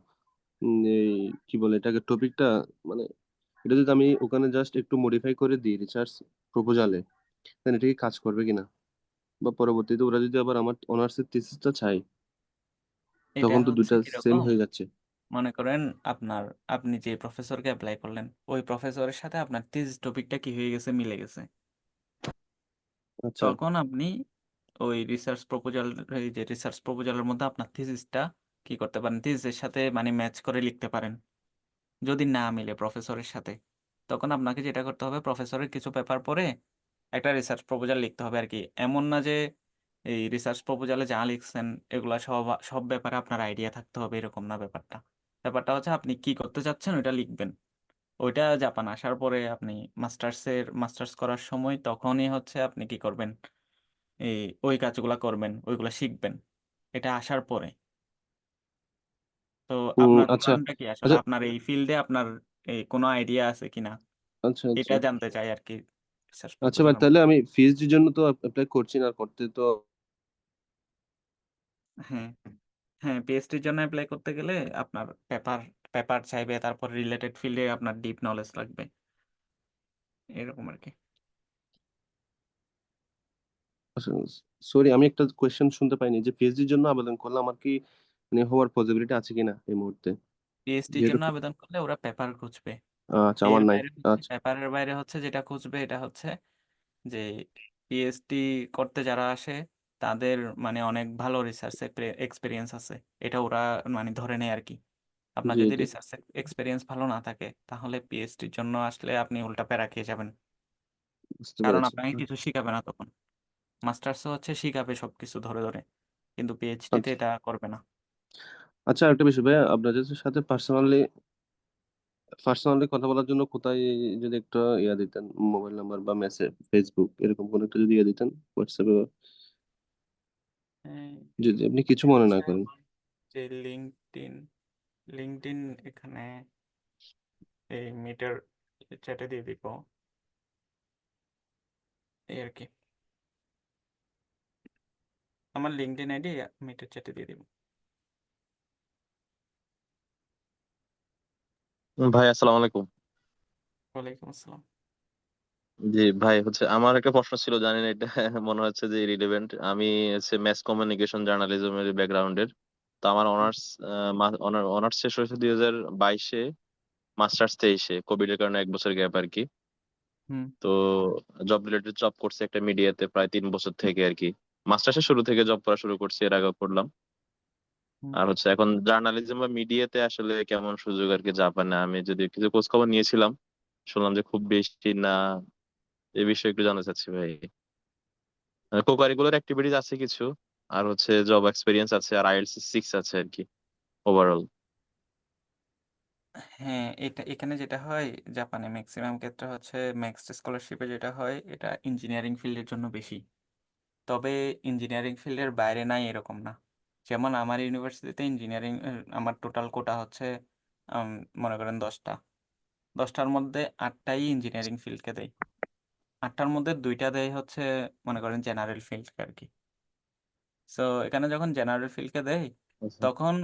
এই কি বলে এটাকে, টপিকটা, মানে এটা যদি আমি ওখানে জাস্ট একটু মডিফাই করে দিই রিসার্চ প্রপোজালে, দেন এটা কি কাজ করবে কিনা? বা পরবর্তীতে ওরা যদি আবার আমার অনার্সের থিসিসটা চাই, এটা তখন তো হচ্ছে দুইটা সেম কিরকম, হয়ে যাচ্ছে। মনে করেন আপনি যে প্রফেসরকে অ্যাপ্লাই করলেন, ওই প্রফেসরের সাথে আপনার থিসিস টপিকটা কি হয়ে গেছে, মিলে গেছে। আচ্ছা, তখন আপনি ওই রিসার্চ প্রপোজালের মধ্যে আপনার থিসিসটা কি করতে পারেন, থিসিসের সাথে মানে ম্যাচ করে লিখতে পারেন। যদি না মিলে প্রফেসরের সাথে, তখন আপনাকে যেটা করতে হবে, প্রফেসরের কিছু পেপার পড়ে একটা রিসার্চ প্রপোজাল লিখতে হবে আর কি। এমন না যে এই রিসার্চ প্রপোজালে যা লিখছেন এগুলা সব সব ব্যাপারে আপনার আইডিয়া থাকতে হবে, এরকম না ব্যাপারটা। ব্যাপারটা হচ্ছে আপনি কি করতে চাচ্ছেন ওইটা লিখবেন। ওইটা জাপান আসার পরে আপনি মাস্টার্স করার সময় তখনই হচ্ছে আপনি কি করবেন, এই ওই কাজগুলা করবেন, ওইগুলা শিখবেন, এটা আসার পরে। তো আপনার আচ্ছা প্ল্যানটা কি আসলে, আচ্ছা আপনার এই ফিল্ডে আপনার এই কোনো আইডিয়া আছে কিনা, আচ্ছা এটা আচ্ছা জানতে চাই আর কি রিসার্চ আচ্ছা ভাই, প্রপোজালের তাহলে মধ্যে। আমি পিএইচডির জন্য তো অ্যাপ্লাই করছি না, করতে তো হ্যাঁ, হ্যাঁ, পিএইচডির জন্য অ্যাপ্লাই করতে গেলে আপনার পেপার পেপার চাইবে, তারপর রিলেটেড ফিল্ডে আপনার ডিপ নলেজ লাগবে, এরকম আর কি। সরি, আমি একটা কোয়েশ্চেন শুনতে পাইনি যে পিএইচডির জন্য আবেদন করলে আমার কি মানে হওয়ার পসিবিলিটি আছে কিনা এই মুহূর্তে, পিএইচডির যেহেতু জন্য আবেদন করলে ওরা পেপার খুঁজবে। আচ্ছা আমার নাই। আচ্ছা, পেপারের বাইরে হচ্ছে যেটা খুঁজবে, এটা হচ্ছে যে পিএইচডি করতে যারা আসে তাদের মানে অনেক ভালো রিসার্চ এক্সপিরিয়েন্স আছে, এটা ওরা মানে ধরে নেয় আর কি। আপনার জি যদি জি, রিসার্চ এক্সপিরিয়েন্স ভালো না থাকে তাহলে পিএইচডির জন্য আসলে আপনি উল্টা প্যারা খেয়ে যাবেন, বুঝতে কারণ পেরেছি। আপনাকে কিছু শিখাবে না তখন। মাস্টার্সও হচ্ছে শিখাবে সবকিছু ধরে ধরে, কিন্তু পিএইচডিতে আচ্ছা এটা করবে না। আচ্ছা, একটা বিষয় ভাইয়া, আপনাদের সাথে পার্সোনালি পার্সোনালি কথা বলার জন্য কোথায়, যদি একটু ইয়া দিতেন, মোবাইল নাম্বার বা মেসেজ, ফেসবুক এরকম কোনো একটা যদি ইয়া দিতেন হোয়াটসঅ্যাপে, হ্যাঁ, যদি আপনি কিছু এটা মনে না হচ্ছে করেন। যে লিঙ্কডইন, লিঙ্কডইন এখানে এই মিটার চ্যাটে দিয়ে দিব, এই আর কি। আমার লিঙ্কডইন আইডি মিটার চ্যাটে দিয়ে দিব। ভাই আসসালামু আলাইকুম। ওয়ালাইকুম আসসালাম। জি ভাই, হচ্ছে আমার একটা প্রশ্ন ছিল, জানেন এটা মনে হচ্ছে যে রিলেভেন্ট। আমি হচ্ছে ম্যাস কমিউনিকেশন জার্নালিজমের ব্যাকগ্রাউন্ডের। তো আমার হুম, অনার্স শেষ হয়েছে 2022-এ, মাস্টার্স 23-এ, কোভিড এর কারণে 1 বছর গ্যাপ আর কি। হুম, তো জব রিলেটেড জব করছি একটা মিডিয়াতে প্রায় 3 বছর থেকে আর কি। মাস্টার্সের শুরু থেকে জব করা শুরু করছি, এর আগেও করলাম। হুম। আর হচ্ছে এখন জার্নালিজম বা মিডিয়াতে আসলে কেমন সুযোগ আর কি জাপানে, আমি যদি কিছু খোঁজ খবর নিয়েছিলাম, শুনলাম যে খুব বেশি না। এই বিষয়ে একটু জানতে চাচ্ছি ভাই। কো কারিকুলার অ্যাক্টিভিটিস আছে কিছু, আর হচ্ছে জব এক্সপিরিয়েন্স আছে, আর আইএলটিএস 6 আছে আর কি, ওভারঅল। হ্যাঁ, এটা এখানে যেটা হয়, জাপানে ম্যাক্সিমাম ক্ষেত্রে হচ্ছে ম্যাক্স স্কলারশিপে যেটা হয়, এটা ইঞ্জিনিয়ারিং ফিল্ডের জন্য বেশি। তবে ইঞ্জিনিয়ারিং ফিল্ডের বাইরে নাই এরকম না। যেমন আমার ইউনিভার্সিটিতে ইঞ্জিনিয়ারিং, আমার টোটাল কোটা হচ্ছে উম, মনে করেন 10টার মধ্যে 8টাই ইঞ্জিনিয়ারিং ফিল্ডকে দেয়। 8টার মধ্যে 2টা দেয় হচ্ছে মনে করেন জেনারেল ফিল্ডকে আর কি। সো এখানে যখন জেনারেল ফিল্ডকে দেয় আচ্ছা তখন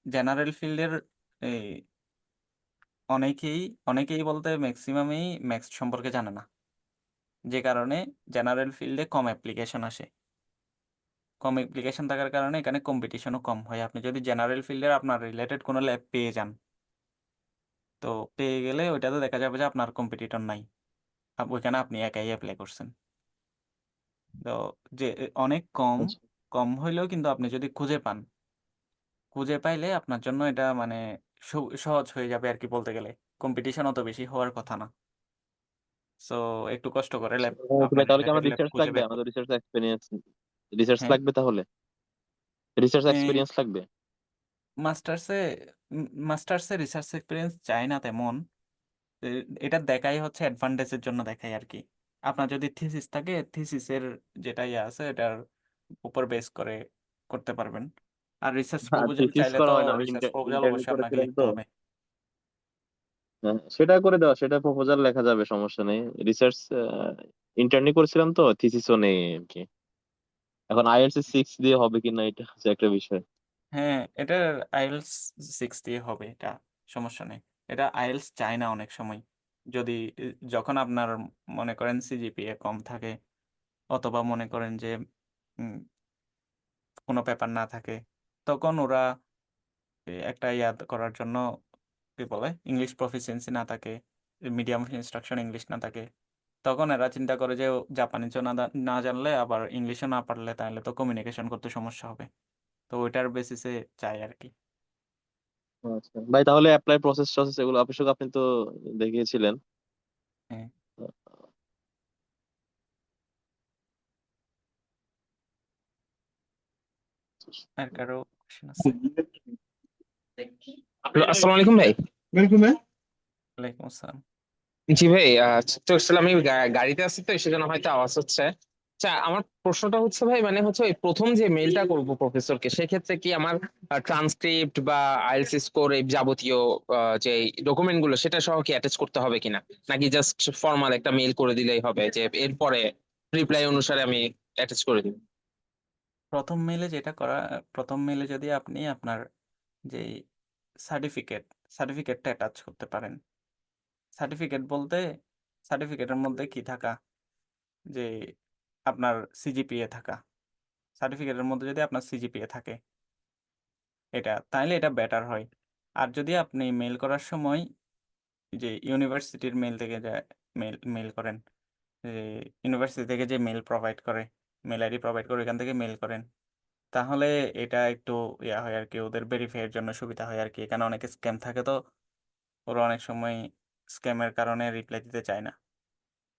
জেনারেল ফিল্ডের এই অনেকেই বলতে ম্যাক্সিমামই ম্যাথস সম্পর্কে জানে না, যে কারণে জেনারেল ফিল্ডে কম অ্যাপ্লিকেশন আসে। কম অ্যাপ্লিকেশন থাকার কারণে এখানে কম্পিটিশনও কম হয়। আপনি যদি জেনারেল ফিল্ডের আপনার রিলেটেড কোনো ল্যাব পেয়ে যান, তো পেয়ে গেলে ওইটাতে দেখা যাবে যে আপনার কম্পিটিটর নাই, ওইখানে আপনি একাই অ্যাপ্লাই করছেন। তো যে অনেক কম আচ্ছা কম হইলেও কিন্তু আপনি যদি খুঁজে পান, খুঁজে পাইলে আপনার জন্য এটা মানে সহজ হয়ে যাবে আর কি, বলতে গেলে কম্পিটিশন অত বেশি হওয়ার কথা না। সো একটু কষ্ট করে ল্যাব, আপনার ভাই তাহলে কি রিলেটেড আমার ল্যাব রিসার্চ খুঁজে লাগবে? বের আমাদের করুন। রিসার্চ এক্সপিরিয়েন্স, রিসার্চ হ্যাঁ, লাগবে তাহলে? রিসার্চ এই এক্সপিরিয়েন্স লাগবে? মাস্টার্সে মাস্টার্সে রিসার্চ এক্সপিরিয়েন্স চাই না তেমন। এটা দেখাই হচ্ছে অ্যাডভান্টেজের জন্য দেখাই আর কি। আপনার যদি থিসিস থাকে, থিসিসের যেটা ইয়ে আছে এটার উপর বেস করে করতে পারবেন। আর রিসার্চ হ্যাঁ, প্রপোজাল থিসিস চাইলে করা তো হয় না, আমি রিসার্চ প্রপোজাল ইন্টারনি অবশ্যই আপনাকে করেছিলাম লিখতে তো। হবে। হ্যাঁ, সেটা করে দেওয়া, সেটা প্রপোজাল লেখা যাবে, সমস্যা নেই। রিসার্চ ইন্টার্নি করেছিলাম তো, থিসিসও নেই আর কি। এখন আইএলটিএস 6 দিয়ে হবে কিনা এটা হচ্ছে একটা বিষয়। হ্যাঁ, এটা আইএলস 6 দিয়ে হবে, এটা সমস্যা নেই। এটা আইএলস চায় না অনেক সময়, যদি যখন আপনার মনে করেন সিজিপিএ কম থাকে, অথবা মনে করেন যে উম, কোনো পেপার না থাকে, তখন ওরা একটা ইয়াদ করার জন্য কি বলে, ইংলিশ প্রফিসিয়েন্সি না থাকে, মিডিয়াম ইনস্ট্রাকশন ইংলিশ না থাকে, তখন এরা চিন্তা করে যে জাপানিজও না জানলে আবার ইংলিশও না পারলে তাহলে তো কমিউনিকেশন করতে সমস্যা হবে। তো ওইটার বেসিসে চাই আর কি। আচ্ছা ভাই, তাহলে অ্যাপ্লাই প্রসেস টসেস এগুলো অবশ্যই আপনি তো দেখিয়েছিলেন। হ্যাঁ, আর কারো কোশ্চেন আছে? আসসালামু আলাইকুম ভাই। ওয়ালাইকুম আসসালাম। জি ভাই, তো আসলে আমি গাড়িতে আছি, তো সেজন্য হয়তো আওয়াজ হচ্ছে। আচ্ছা, আমার প্রশ্নটা হচ্ছে ভাই, মানে হচ্ছে ওই প্রথম যে মেলটা করব প্রফেসরকে, সেক্ষেত্রে কি আমার ট্রান্সক্রিপ্ট বা আইএলটিএস স্কোর এই যাবতীয় যে ডকুমেন্ট গুলো সেটা সহ কি অ্যাটাচ করতে হবে কিনা, নাকি জাস্ট ফর্মাল একটা মেল করে দিলেই হবে, যে এরপরে রিপ্লাই অনুসারে আমি অ্যাটাচ করে দিব? প্রথম মেলে যেটা করা, প্রথম মেলে যদি আপনি আপনার যে সার্টিফিকেট সার্টিফিকেটটা অ্যাটাচ করতে পারেন। সার্টিফিকেট বলতে সার্টিফিকেটের মধ্যে কি থাকা, যে আপনার সিজিপিএ থাকা, সার্টিফিকেটের মধ্যে যদি আপনার সিজিপিএ থাকে, এটা তাহলে এটা বেটার হয়। আর যদি আপনি মেল করার সময় যে ইউনিভার্সিটির মেল থেকে যে মেল করেন, যে ইউনিভার্সিটি থেকে যে মেল প্রোভাইড করে, মেল আইডি প্রোভাইড করে ওইখান থেকে মেল করেন, তাহলে এটা একটু ইয়া হয় আর কি, ওদের ভেরিফাইয়ের জন্য সুবিধা হয় আর কি। এখানে অনেক স্ক্যাম থাকে, তো ওরা অনেক সময় স্ক্যামের কারণে রিপ্লাই দিতে চায় না।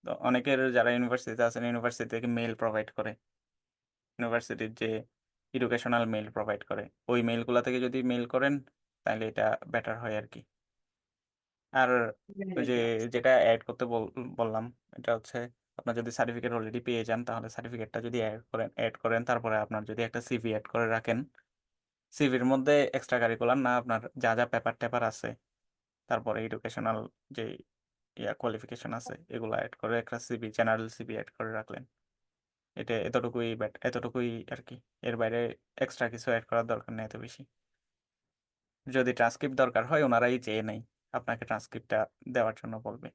তো অনেকের যারা ইউনিভার্সিটিতে আছেন, ইউনিভার্সিটি থেকে মেল প্রোভাইড করে, ইউনিভার্সিটির যে এডুকেশনাল মেল প্রোভাইড করে, ওই মেলগুলো থেকে যদি মেল করেন তাহলে এটা বেটার হয় আর কি। আর ওই যে যেটা অ্যাড করতে বললাম, এটা হচ্ছে আপনার যদি সার্টিফিকেট অলরেডি পেয়ে যান, তাহলে সার্টিফিকেটটা যদি অ্যাড করেন, তারপরে আপনার যদি একটা সিভি অ্যাড করে রাখেন, সিভির মধ্যে এক্সট্রা কারিকুলার না আপনার যা যা পেপার টেপার আছে, তারপরে এডুকেশনাল যে কোয়ালিফিকেশন আছে, এগুলো অ্যাড করে একটা সিভি, জেনারেল সিভি অ্যাড করে রাখলেন। এটা এতটুকুই আর কি। এর বাইরে এক্সট্রা কিছু অ্যাড করার দরকার নেই এত বেশি। যদি ট্রান্সক্রিপ্ট দরকার হয়, ওনারাই চেয়ে নেই, আপনাকে ট্রান্সক্রিপ্টটা দেওয়ার জন্য বলবে।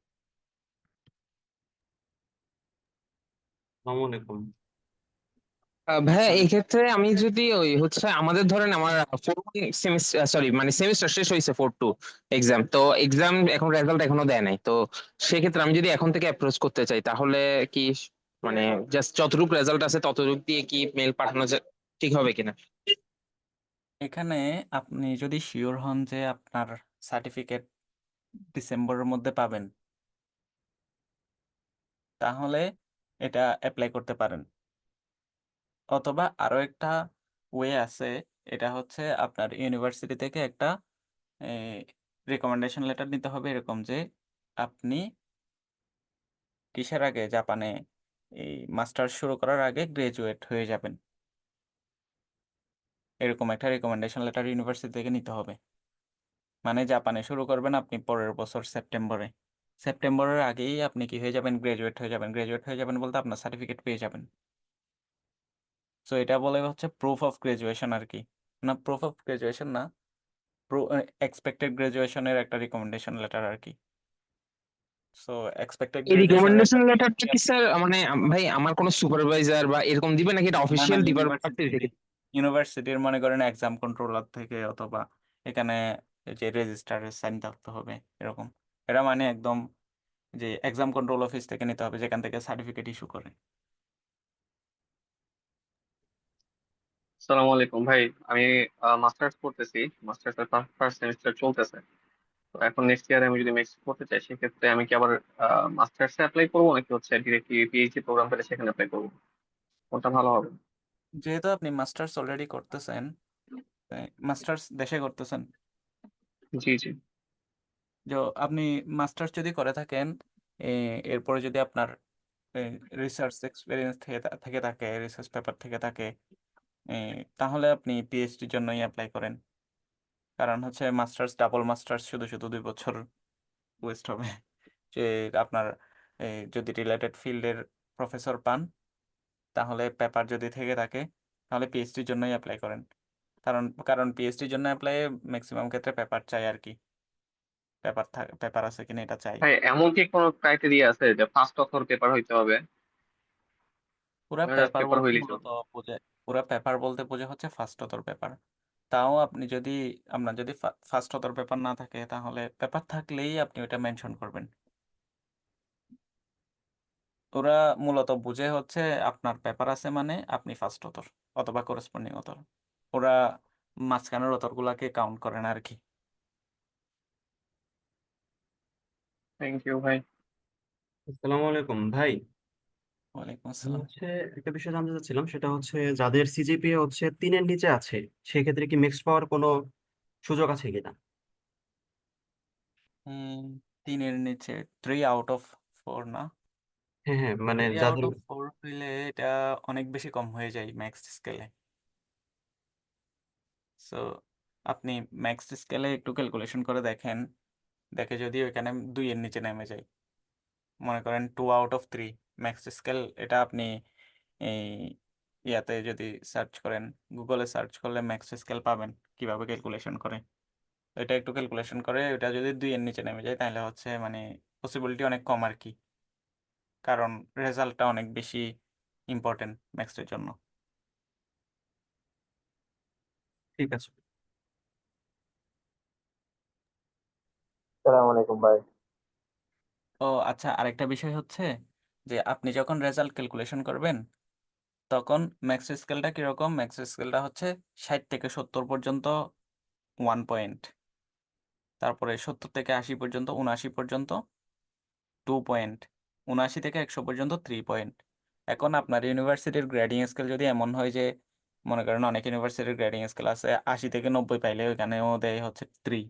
আসসালামু আলাইকুম। ভাইয়া, এই ওয়ালাইকুম। ক্ষেত্রে আমি যদি ওই হচ্ছে আমাদের ধরেন আমার সেমিস্টার, সরি মানে সেমিস্টার শেষ হয়েছে 4-2 এক্সাম, তো এক্সাম এখন রেজাল্ট এখনো দেয় নাই, তো সেক্ষেত্রে আমি যদি এখন থেকে অ্যাপ্রোচ করতে চাই, তাহলে কি মানে জাস্ট যতটুকু রেজাল্ট আছে ততটুকু দিয়ে কি মেল পাঠানো ঠিক হবে কিনা? এখানে আপনি যদি শিওর হন যে আপনার সার্টিফিকেট ডিসেম্বরের মধ্যে পাবেন, তাহলে এটা অ্যাপ্লাই করতে পারেন। অথবা আরও একটা ওয়ে আছে, এটা হচ্ছে আপনার ইউনিভার্সিটি থেকে একটা রেকমেন্ডেশন লেটার নিতে হবে, এরকম যে আপনি কিসের আগে, জাপানে এই মাস্টার্স শুরু করার আগে গ্রাজুয়েট হয়ে যাবেন, এরকম একটা রেকমেন্ডেশন লেটার ইউনিভার্সিটি থেকে নিতে হবে। মানে জাপানে শুরু করবেন আপনি পরের বছর সেপ্টেম্বরে, সেপ্টেম্বরের আগেই আপনি কি হয়ে যাবেন, গ্রাজুয়েট হয়ে যাবেন। গ্রাজুয়েট হয়ে যাবেন বলতে আপনার সার্টিফিকেট পেয়ে যাবেন। সো এটা বলে হচ্ছে প্রুফ অফ গ্রাজুয়েশন আর কি। না, প্রুফ অফ গ্রাজুয়েশন না, এক্সপেক্টেড গ্রাজুয়েশনের একটা রিকমেন্ডেশন লেটার আর কি। সো এক্সপেক্টেড এই গ্রাজুয়েশনের রিকমেন্ডেশন লেটারটা কি স্যার মানে ভাই আমার কোনো সুপারভাইজার বা এরকম দিবে নাকি এটা না না অফিসিয়াল ডিপার্টমেন্ট ইউনিভার্সিটি থেকে? ইউনিভার্সিটির মনে করেন এক্সাম কন্ট্রোলার থেকে, অথবা এখানে যে রেজিস্ট্রারের সাইন থাকতে হবে এরকম। এটা মানে একদম যে এক্সাম কন্ট্রোল অফিস থেকে নিতে হবে, যেখান থেকে সার্টিফিকেট ইস্যু করে। আসসালামু আলাইকুম ভাই। আমি মাস্টার্স করতেছি, মাস্টার্স এর ফার্স্ট সেমিস্টার চলতেছে। তো এখন নেক্সট ইয়ারে আমি যদি নেক্সট করতে চাই, সেক্ষেত্রে আমি কি আবার মাস্টার্স এ অ্যাপ্লাই করবো, নাকি হচ্ছে ডিরেক্টলি পিএইচডি প্রোগ্রাম পেলে সেখানে অ্যাপ্লাই করবো? কোনটা ভালো হবে? যেহেতু আপনি মাস্টার্স অলরেডি করতেছেন, মাস্টার্স দেশে করতেছেন, জি জি। যে আপনি মাস্টার্স যদি করে থাকেন, এরপরে যদি আপনার রিসার্চ এক্সপিরিয়েন্স থেকে থাকে, রিসার্চ পেপার থেকে থাকে, তাহলে আপনি পিএইচডির জন্যই অ্যাপ্লাই করেন। কারণ হচ্ছে মাস্টার্স, ডাবল মাস্টার্স শুধু শুধু 2 বছর ওয়েস্ট হবে। যে আপনার যদি রিলেটেড ফিল্ডের প্রফেসর পান, তাহলে পেপার যদি থেকে থাকে, তাহলে পিএইচডির জন্যই অ্যাপ্লাই করেন। কারণ কারণ পিএইচডির জন্য অ্যাপ্লাই ম্যাক্সিমাম ক্ষেত্রে পেপার চাই আর কি, পেপার আছে কিনা এটা চাই। ভাই এমন কি কোনো ক্রাইটেরিয়া আছে যে ফার্স্ট অথর পেপার হইতে হবে? পুরা জাস্ট পেপার পেপার বলতে হইলেই মূলত চলবে? পুরা পেপার বলতে বোঝা হচ্ছে ফার্স্ট অথর পেপার। তাও আপনি যদি, আপনার যদি ফার্স্ট অথর পেপার না থাকে, তাহলে পেপার থাকলেই আপনি ওটা মেনশন করবেন। ওরা মূলত বুঝে হচ্ছে আপনার পেপার আছে মানে আপনি ফার্স্ট অথর অথবা করেসপন্ডিং অথর। ওরা মাঝখানের অথরগুলাকে কাউন্ট করেন আর কি। থ্যাংক ইউ ভাই। আসসালামু আলাইকুম ভাই। ওয়ালাইকুম আমি আসসালাম। একটা বিষয় জানতে চাচ্ছিলাম, সেটা হচ্ছে যাদের সিজিপিএ 3-এর নিচে আছে, সেক্ষেত্রে কি মিক্সড পাওয়ার কোনো সুযোগ আছে কিনা? উম, 3-এর নিচে 3 আউট অফ 4 না? হ্যাঁ হ্যাঁ, মানে 3 আউট অফ 4 হইলে এটা অনেক বেশি কম হয়ে যায় ম্যাক্স স্কেলে। সো আপনি ম্যাক্স স্কেলে একটু ক্যালকুলেশন করে দেখেন, দেখে যদি ওইখানে 2-এর নিচে নেমে যায়, মনে করেন 2 আউট অফ 3 ম্যাক্স স্কেল, এটা আপনি এই ইয়াতে যদি সার্চ করেন, গুগলে সার্চ করলে ম্যাক্স স্কেল পাবেন কিভাবে ক্যালকুলেশন করে। তো এটা একটু ক্যালকুলেশন করে, এটা যদি 2-এর নিচে নেমে যায়, তাহলে হচ্ছে মানে পসিবিলিটি অনেক কম আর কি, কারণ রেজাল্টটা অনেক বেশি ইম্পর্টেন্ট ম্যাক্সের জন্য। ঠিক আছে। আসসালামু আলাইকুম ভাই। ও আচ্ছা, আরেকটা বিষয় হচ্ছে যে আপনি যখন রেজাল্ট ক্যালকুলেশন করবেন, তখন ম্যাক্স স্কেলটা কীরকম? ম্যাক্স স্কেলটা হচ্ছে 60 থেকে 70 পর্যন্ত 1 পয়েন্ট, তারপরে 70 থেকে 80 পর্যন্ত, 79 পর্যন্ত 2 পয়েন্ট, 79 থেকে 100 পর্যন্ত 3 পয়েন্ট। এখন আপনার ইউনিভার্সিটির গ্রেডিং স্কেল যদি এমন হয় যে, মনে করেন অনেক ইউনিভার্সিটির গ্রেডিং স্কেল আছে 80 থেকে 90 পাইলে ওইখানেও দেয় হচ্ছে 3,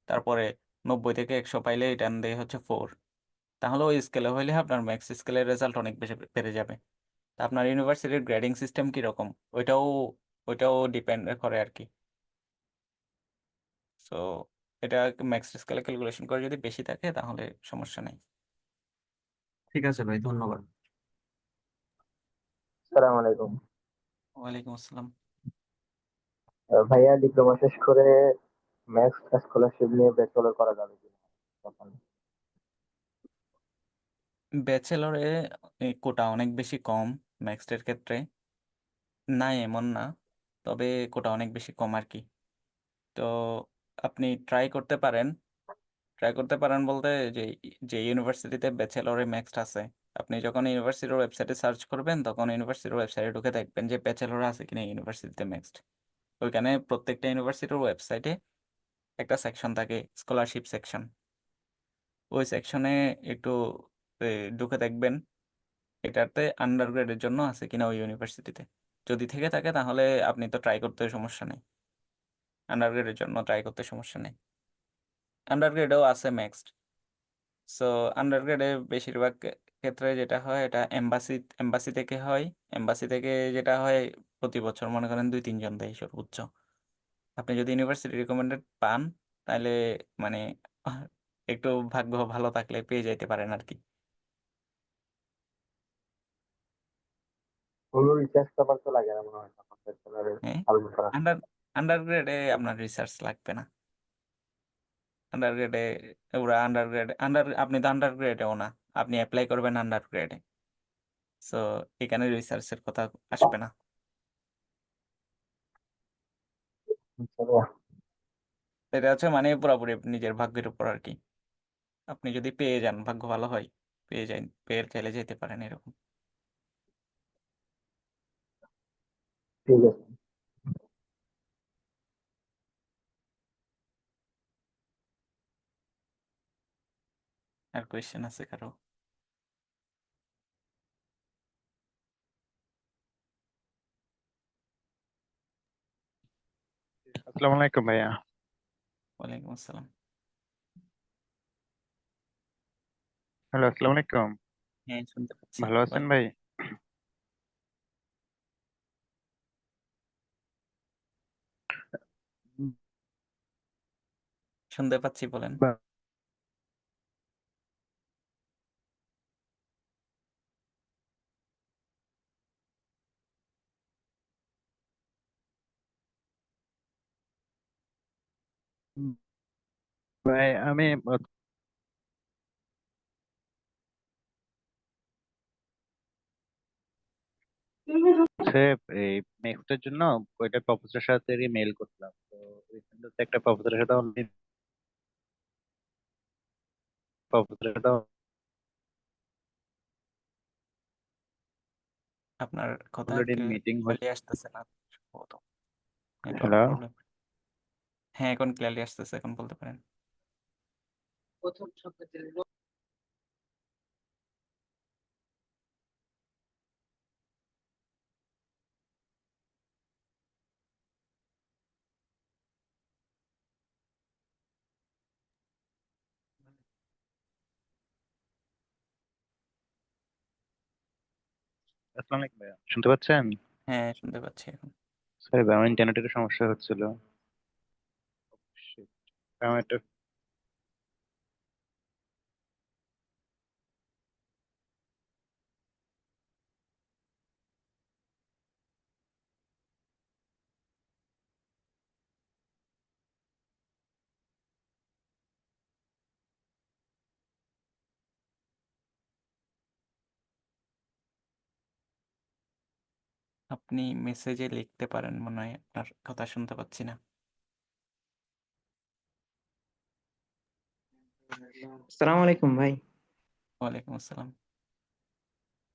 তারপরে 90 থেকে 100 পাইলে এটা দেয় হচ্ছে 4। তাহলে ওই স্কেলে হইলে আপনার ম্যাক্স স্কেলের রেজাল্ট অনেক বেশি বেড়ে যাবে। তা আপনার ইউনিভার্সিটির গ্রেডিং সিস্টেম কীরকম, ওইটাও ওইটাও ডিপেন্ড করে আর কি। সো এটা ম্যাক্স স্কেলে ক্যালকুলেশন করে যদি বেশি থাকে, তাহলে সমস্যা নেই। ঠিক আছে ভাই, ধন্যবাদ। আসসালামু আলাইকুম। ওয়ালাইকুম আসসালাম। ভাইয়া ডিপ্লোমা শেষ করে ম্যাথস স্কলারশিপ নিয়ে ব্যাচেলর করা যাবে কিনা তখন? ব্যাচেলরে কোটা অনেক বেশি কম ম্যাক্সটের ক্ষেত্রে, নাই এমন না, তবে কোটা অনেক বেশি কম আর কি। তো আপনি ট্রাই করতে পারেন বলতে, যে যে ইউনিভার্সিটিতে ব্যাচেলরে ম্যাক্সড আছে, আপনি যখন ইউনিভার্সিটির ওয়েবসাইটে সার্চ করবেন, তখন ইউনিভার্সিটির ওয়েবসাইটে ঢুকে দেখবেন যে ব্যাচেলর আছে কিনা ইউনিভার্সিটিতে ম্যাক্সড। ওইখানে প্রত্যেকটা ইউনিভার্সিটির ওয়েবসাইটে একটা সেকশন থাকে, স্কলারশিপ সেকশন। ওই সেকশনে একটু এ, ঢুকে দেখবেন এটাতে আন্ডার গ্রেডের জন্য আছে কিনা ওই ইউনিভার্সিটিতে। যদি থেকে থাকে, তাহলে আপনি তো ট্রাই করতে সমস্যা নেই, আন্ডার গ্রেডের জন্য ট্রাই করতে সমস্যা নেই। আন্ডার গ্রেডেও আছে ম্যাক্সড। সো আন্ডার গ্রেডে বেশিরভাগ ক্ষেত্রে যেটা হয়, এটা এম্বাসি থেকে হয়। এম্বাসি থেকে যেটা হয়, প্রতি বছর মনে করেন 2-3 জন দেয় সর্বোচ্চ। আপনি যদি ইউনিভার্সিটি রিকমেন্ডেড পান, তাহলে মানে একটু ভাগ্য ভালো থাকলে পেয়ে যাইতে পারেন আর কি। কোনো রিসার্চ পেপার তো লাগে না মনে হয় তখন। ব্যাচেলরের হ্যাঁ সাবমিট করা? আন্ডার গ্রেডে আপনার রিসার্চ লাগবে না। আন্ডার গ্রেডে ওরা আপনি তো আন্ডার গ্রেডেও না, আপনি অ্যাপ্লাই করবেন আন্ডার গ্রেডে, সো এখানে রিসার্চের কথা আসবে না। আচ্ছা ভাইয়া। এটা হচ্ছে মানে পুরোপুরি নিজের ভাগ্যের উপর আর কি। আপনি যদি পেয়ে যান, ভাগ্য ভালো হয়, পেয়ে চাইলে যেতে পারেন এরকম। ঠিক আছে। আর কোয়েশ্চেন আছে কারো? আসসালামু আলাইকুম ভাইয়া। ওয়ালাইকুম আসসালাম। হ্যালো, আসসালামু আলাইকুম। হ্যাঁ, শুনতে পাচ্ছি। ভালো আছেন ভাই? শুনতে পাচ্ছি, বলেন। বা- ভাই আমি হচ্ছে এই নেক্সটের জন্য ওইটা প্রফেসরের সাথে মেল করলাম, তো রিসেন্টলি একটা প্রফেসরের সাথে আপনার কথা অলরেডি মিটিং ক্লিয়ারলি আসতেছে না, সম্ভবত নেটওয়ার্ক হ্যালো। প্রবলেম। হ্যাঁ, এখন ক্লিয়ারলি আসতেছে, এখন বলতে পারেন। আসসালামু আলাইকুম ভাইয়া, শুনতে পাচ্ছেন? হ্যাঁ, শুনতে পাচ্ছি এখন। সরি ভাই, আমার ইন্টারনেটের সমস্যা হচ্ছিল। Shit. আমার একটা আপনি মেসেজে লিখতে পারেন, মনে হয় আপনার কথা শুনতে পাচ্ছি না। আসসালামু আলাইকুম ভাই। ওয়ালাইকুম আসসালাম।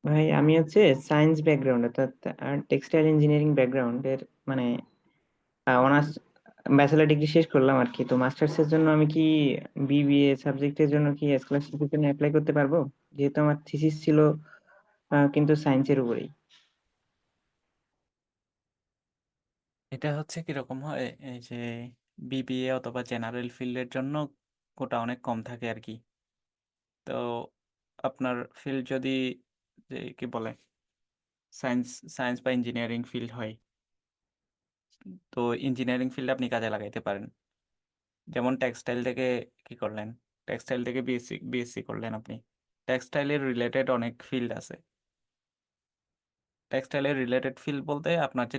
ভাই আমি হচ্ছে সায়েন্স ব্যাকগ্রাউন্ড অর্থাৎ টেক্সটাইল ইঞ্জিনিয়ারিং ব্যাকগ্রাউন্ডের, মানে অনার্স ব্যাচেলার ডিগ্রি শেষ করলাম আর কি। তো মাস্টার্স এর জন্য আমি কি বিবিএ সাবজেক্টের জন্য কি স্কলারশিপের জন্য অ্যাপ্লাই করতে পারবো? যেহেতু আমার থিসিস ছিল কিন্তু সায়েন্সের উপরেই। এটা হচ্ছে কিরকম হয়, এই যে বিবিএ অথবা জেনারেল ফিল্ডের জন্য কোটা অনেক কম থাকে আর কি। তো আপনার ফিল্ড যদি, যে কি বলে, সায়েন্স সায়েন্স বা ইঞ্জিনিয়ারিং ফিল্ড হয়, তো ইঞ্জিনিয়ারিং ফিল্ডে আপনি কাজে লাগাইতে পারেন। যেমন টেক্সটাইল থেকে কি করলেন, টেক্সটাইল থেকে বিএসসি করলেন আপনি, টেক্সটাইলের রিলেটেড অনেক ফিল্ড আছে। টেক্সটাইলের রিলেটেড ফিল্ড বলতে আপনার যে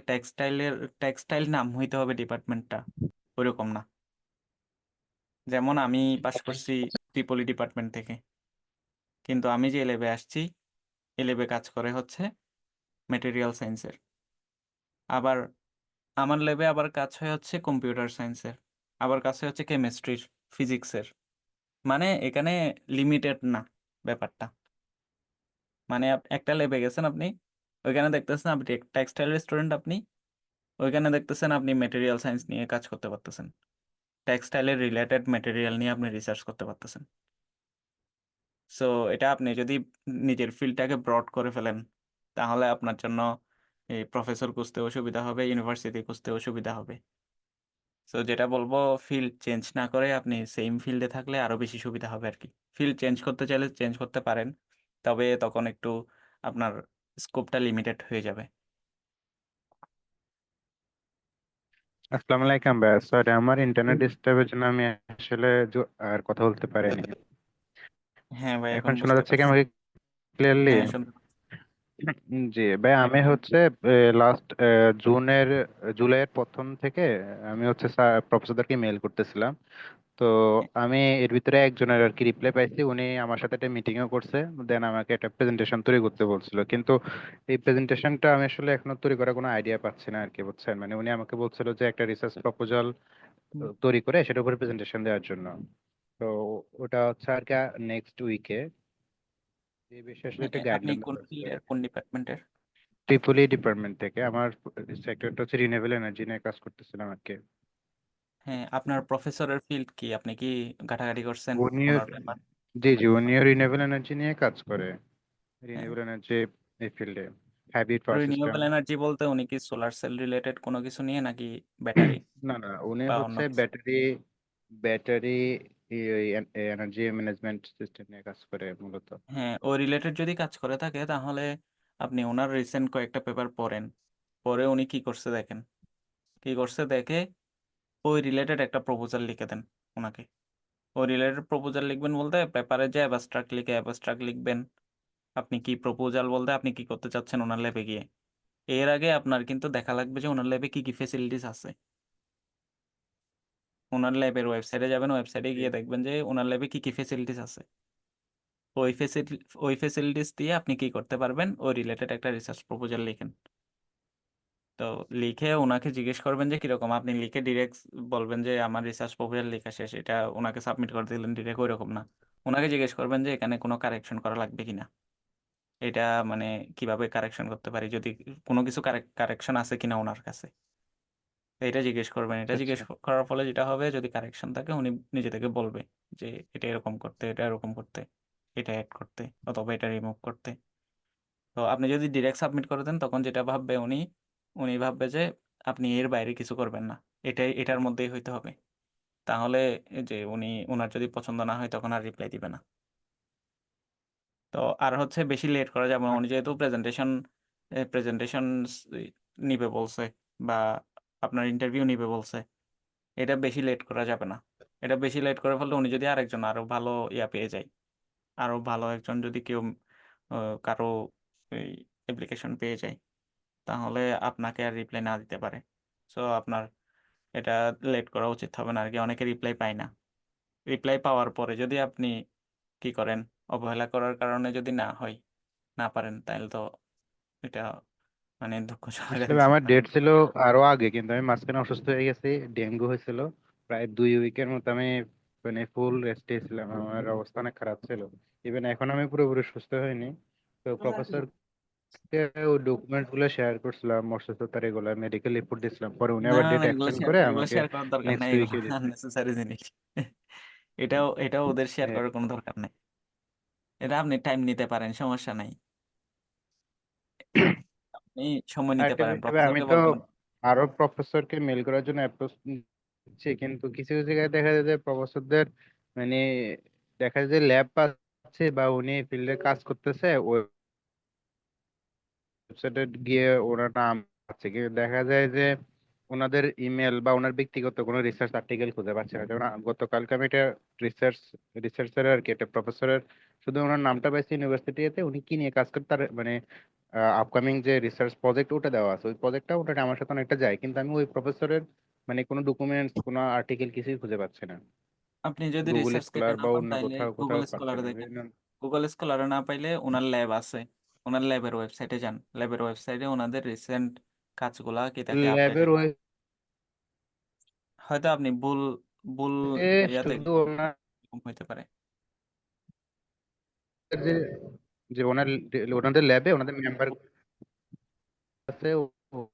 টেক্সটাইল নাম হইতে হবে ডিপার্টমেন্টটা, ওইরকম না। যেমন আমি পাশ করছি ট্রিপলি ডিপার্টমেন্ট থেকে, কিন্তু আমি যে ল্যাবে আসছি, এ ল্যাবে কাজ করে হচ্ছে ম্যাটেরিয়াল সায়েন্সের। আবার আমার ল্যাবে আবার কাজ হয় হচ্ছে কম্পিউটার সায়েন্সের, আবার কাজ হয় হচ্ছে কেমিস্ট্রির, ফিজিক্সের। মানে এখানে লিমিটেড না ব্যাপারটা। মানে একটা ল্যাবে গেছেন আপনি, ওইখানে দেখতেছেন আপনি টেক্সটাইল স্টুডেন্ট, আপনি ওইখানে দেখতেছেন আপনি ম্যাটেরিয়াল সায়েন্স নিয়ে কাজ করতে পারতেছেন, টেক্সটাইলের রিলেটেড ম্যাটেরিয়াল নিয়ে আপনি রিসার্চ করতে পারতেছেন। সো এটা আপনি যদি নিজের ফিল্ডটাকে ব্রড করে ফেলেন, তাহলে আপনার জন্য এই প্রফেসর খুঁজতেও সুবিধা হবে, ইউনিভার্সিটি খুঁজতেও সুবিধা হবে। সো যেটা বলবো, ফিল্ড চেঞ্জ না করে আপনি সেম ফিল্ডে থাকলে আরো বেশি সুবিধা হবে আর কি। ফিল্ড চেঞ্জ করতে চাইলে চেঞ্জ করতে পারেন, তবে তখন একটু আপনার স্কোপটা লিমিটেড হয়ে যাবে। আসসালামু আলাইকুম ভাই, সরি আমার ইন্টারনেট ডিস্টার্বের জন্য আমি আসলে আর কথা বলতে পারিনি। হ্যাঁ ভাই, এখন এখন শোনা বুঝতে যাচ্ছে কি পারছি। আমাকে ক্লিয়ারলি? হ্যাঁ, শুনতে পাচ্ছি। জি ভাই, আমি হচ্ছে লাস্ট জুলাইয়ের প্রথম থেকে আমি হচ্ছে প্রফেসরদেরকে মেল করতেছিলাম। তো আমি এর ভিতরে একজনের আর কি রিপ্লাই পাইছি, উনি আমার সাথে একটা মিটিংও করছে, দেন আমাকে একটা প্রেজেন্টেশন তৈরি করতে বলছিল। কিন্তু এই প্রেজেন্টেশনটা আমি আসলে এখনো তৈরি করার কোনো আইডিয়া পাচ্ছি না আর কি, বুঝছেন? মানে উনি আমাকে বলছিল যে একটা রিসার্চ প্রপোজাল তৈরি করে সেটার উপরে প্রেজেন্টেশন দেওয়ার জন্য। তো ওটা হচ্ছে আর কি নেক্সট উইকে। এই বিষয়ে আসলে একটা আপনি গাইডলাইন কোন ফিল্ডের, কোন ডিপার্টমেন্টের? ট্রিপলি ডিপার্টমেন্ট থেকে। আমার সেক্টরটা হচ্ছে রিনিউয়েবল এনার্জি নিয়ে কাজ করতেছিলাম আর কি। হ্যাঁ, আপনার প্রফেসরের ফিল্ড কি? আপনি কি ঘাটাঘাটি করছেন উনিও, ওনার ব্যাপার? জি জি, উনিও রিনিউয়েবল এনার্জি নিয়ে কাজ করে। হ্যাঁ, রিনিউয়েবল এনার্জি এই ফিল্ডে, hybrid power system. Renewable energy বলতে উনি কি সোলার সেল রিলেটেড কোনো কিছু নিয়ে, নাকি ব্যাটারি না না, উনি বা অন্য হচ্ছে কিছু? ব্যাটারি এনার্জি ম্যানেজমেন্ট সিস্টেম নিয়ে কাজ করে মূলত। হ্যাঁ, ওই রিলেটেড যদি কাজ করে থাকে তাহলে আপনি ওনার রিসেন্ট কয়েকটা পেপার পড়েন, পরে উনি কি করছে দেখেন, কি করছে দেখে ওই রিলেটেড একটা প্রপোজাল লিখে দেন ওনাকে। ওই রিলেটেড প্রপোজাল লিখবেন বলতে পেপারে যে অ্যাবস্ট্রাক্ট লিখে অ্যাবস্ট্রাক্ট লিখবেন। আপনি কি প্রপোজাল বলতে আপনি কি করতে চাচ্ছেন ওনার ল্যাবে গিয়ে। এর আগে আপনার কিন্তু দেখা লাগবে যে ওনার ল্যাবে কি কি ফেসিলিটিস আছে। ওনার ল্যাবের ওয়েবসাইটে যাবেন, ওয়েবসাইটে গিয়ে দেখবেন যে ওনার ল্যাবে কি কি ফেসিলিটিস আছে। ওই ফেসিলিটিস দিয়ে আপনি কি করতে পারবেন, ওই রিলেটেড একটা রিসার্চ প্রপোজাল লিখেন। তো লিখে ওনাকে জিজ্ঞেস করবেন যে কিরকম, আপনি লিখে ডিরেক্ট বলবেন যে আমার রিসার্চ প্রপোজাল লেখা শেষ, এটা ওনাকে সাবমিট করে দিলেন ডিরেক্ট, ওই রকম না। ওনাকে জিজ্ঞেস করবেন যে এখানে কোনো কারেকশন করা লাগবে কিনা, এটা মানে কিভাবে কারেকশন করতে পারি, যদি কোনো কিছু কারেকশন আছে কিনা ওনার কাছে। তো এটা জিজ্ঞেস করবেন। এটা আচ্ছা জিজ্ঞেস আচ্ছা। করার ফলে যেটা হবে, যদি কারেকশন থাকে উনি নিজে থেকে বলবে যে এটা এরকম করতে, এটা এরকম করতে, এটা অ্যাড করতে অথবা এটা রিমুভ করতে। তো আপনি যদি ডিরেক্ট সাবমিট করে দেন তখন যেটা ভাববে উনি, উনি ভাববে যে আপনি এর বাইরে কিছু করবেন না, এটার মধ্যেই হইতে হবে। তাহলে এই যে উনি, ওনার যদি পছন্দ না হয় তখন আর রিপ্লাই দিবে না। তো আর হচ্ছে বেশি লেট করা যাবে না। উনি যেহেতু প্রেজেন্টেশন নিবে বলছে, বা আপনার ইন্টারভিউ নিবে বলছে, এটা বেশি লেট করা যাবে না। এটা বেশি লেট করে ফেললে উনি যদি আরেকজন আরো ভালো পেয়ে যায়, আরো ভালো একজন যদি কেউ কারো এই অ্যাপ্লিকেশন পেয়ে যায়, তাহলে আপনাকে আর রিপ্লাই না দিতে পারে। সো আপনার এটা লেট করা উচিত হবে না আর কি। অনেকে রিপ্লাই পায় না। রিপ্লাই পাওয়ার পরে যদি আপনি কি করেন, অবহেলা করার কারণে যদি না হয়, না পারেন, তাহলে তো এটা মানে দুঃখজনক আর আসলে কি। আমার ডেট ছিল আরো আগে, কিন্তু আমি মাঝখানে অসুস্থ হয়ে গেছি, ডেঙ্গু হয়েছিল। প্রায় 2 উইকের মতো আমি মানে ফুল রেস্টে ছিলাম, আমার অবস্থা অনেক খারাপ ছিল। ইভেন এখন আমি পুরোপুরি সুস্থ হয়নি। তো প্রফেসরকে ওই ডকুমেন্টস গুলো শেয়ার করছিলাম, অসুস্থতার এগুলো মেডিকেল রিপোর্ট দিয়েছিলাম, পরে উনি না আবার না ডেট না, এগুলো এক্সটেন্ড শেয়ার করে এগুলো আমাকে শেয়ার করার দরকার নেক্সট নাই, এগুলো উইকে দিচ্ছে। আননেসেসারি জিনিস। এটাও এটাও ওদের শেয়ার করার কোনো দরকার নাই। এটা আপনি টাইম নিতে পারেন, সমস্যা নাই। আপনি সময় নিতে আরেকটা পারেন, বিষয় ভাই, আমি প্রফেসরকে তো বলবেন। আরো প্রফেসরকে মেল করার জন্য অ্যাপ্রোচ নিচ্ছি, কিন্তু কিছু কিছু জায়গায় দেখা যায় যে প্রফেসরদের মানে দেখা যায় যে ল্যাব আছে বা উনি ফিল্ডে কাজ করতেছে, ওয়েবসাইটে গিয়ে ওনার নাম আছে, কিন্তু দেখা যায় যে ওনাদের ইমেল বা ওনার ব্যক্তিগত কোনো রিসার্চ আর্টিকেল খুঁজে পাচ্ছে না। যেমন গতকালকে আমি একটা রিসার্চার আর কি, একটা প্রফেসরের শুধু ওনার নামটা পাইছি ইউনিভার্সিটিতে, উনি কি নিয়ে কাজ করেন তার মানে আপকামিং যে রিসার্চ প্রজেক্ট ওটা দেওয়া আছে, ওই প্রজেক্টটা ওটা আমার সাথে অনেকটা যায়, কিন্তু আমি ওই প্রফেসরের মানে কোনো ডকুমেন্টস কোনো আর্টিকেল কিছুই খুঁজে পাচ্ছি না। আপনি যদি গুগল রিসার্চ কেটে স্কলার না বা পান অন্য তাইলে কোথাও গুগল কোথাও পাচ্ছি স্কলারে না দেখেন। গুগল স্কলারে না পাইলে ওনার ল্যাব আছে, ওনার ল্যাবের ওয়েবসাইটে যান। ল্যাবের ওয়েবসাইটে ওনাদের রিসেন্ট কাজগুলা কি থাকে ল্যাবের আপডেটেড। ওয়েবসাইটে হয়তো আপনি ভুল ভুল ইয়াতে শুধু ওনার এরকম হইতে পারে। যে যে ওনাদের ল্যাবে ওনাদের মেম্বার আছে,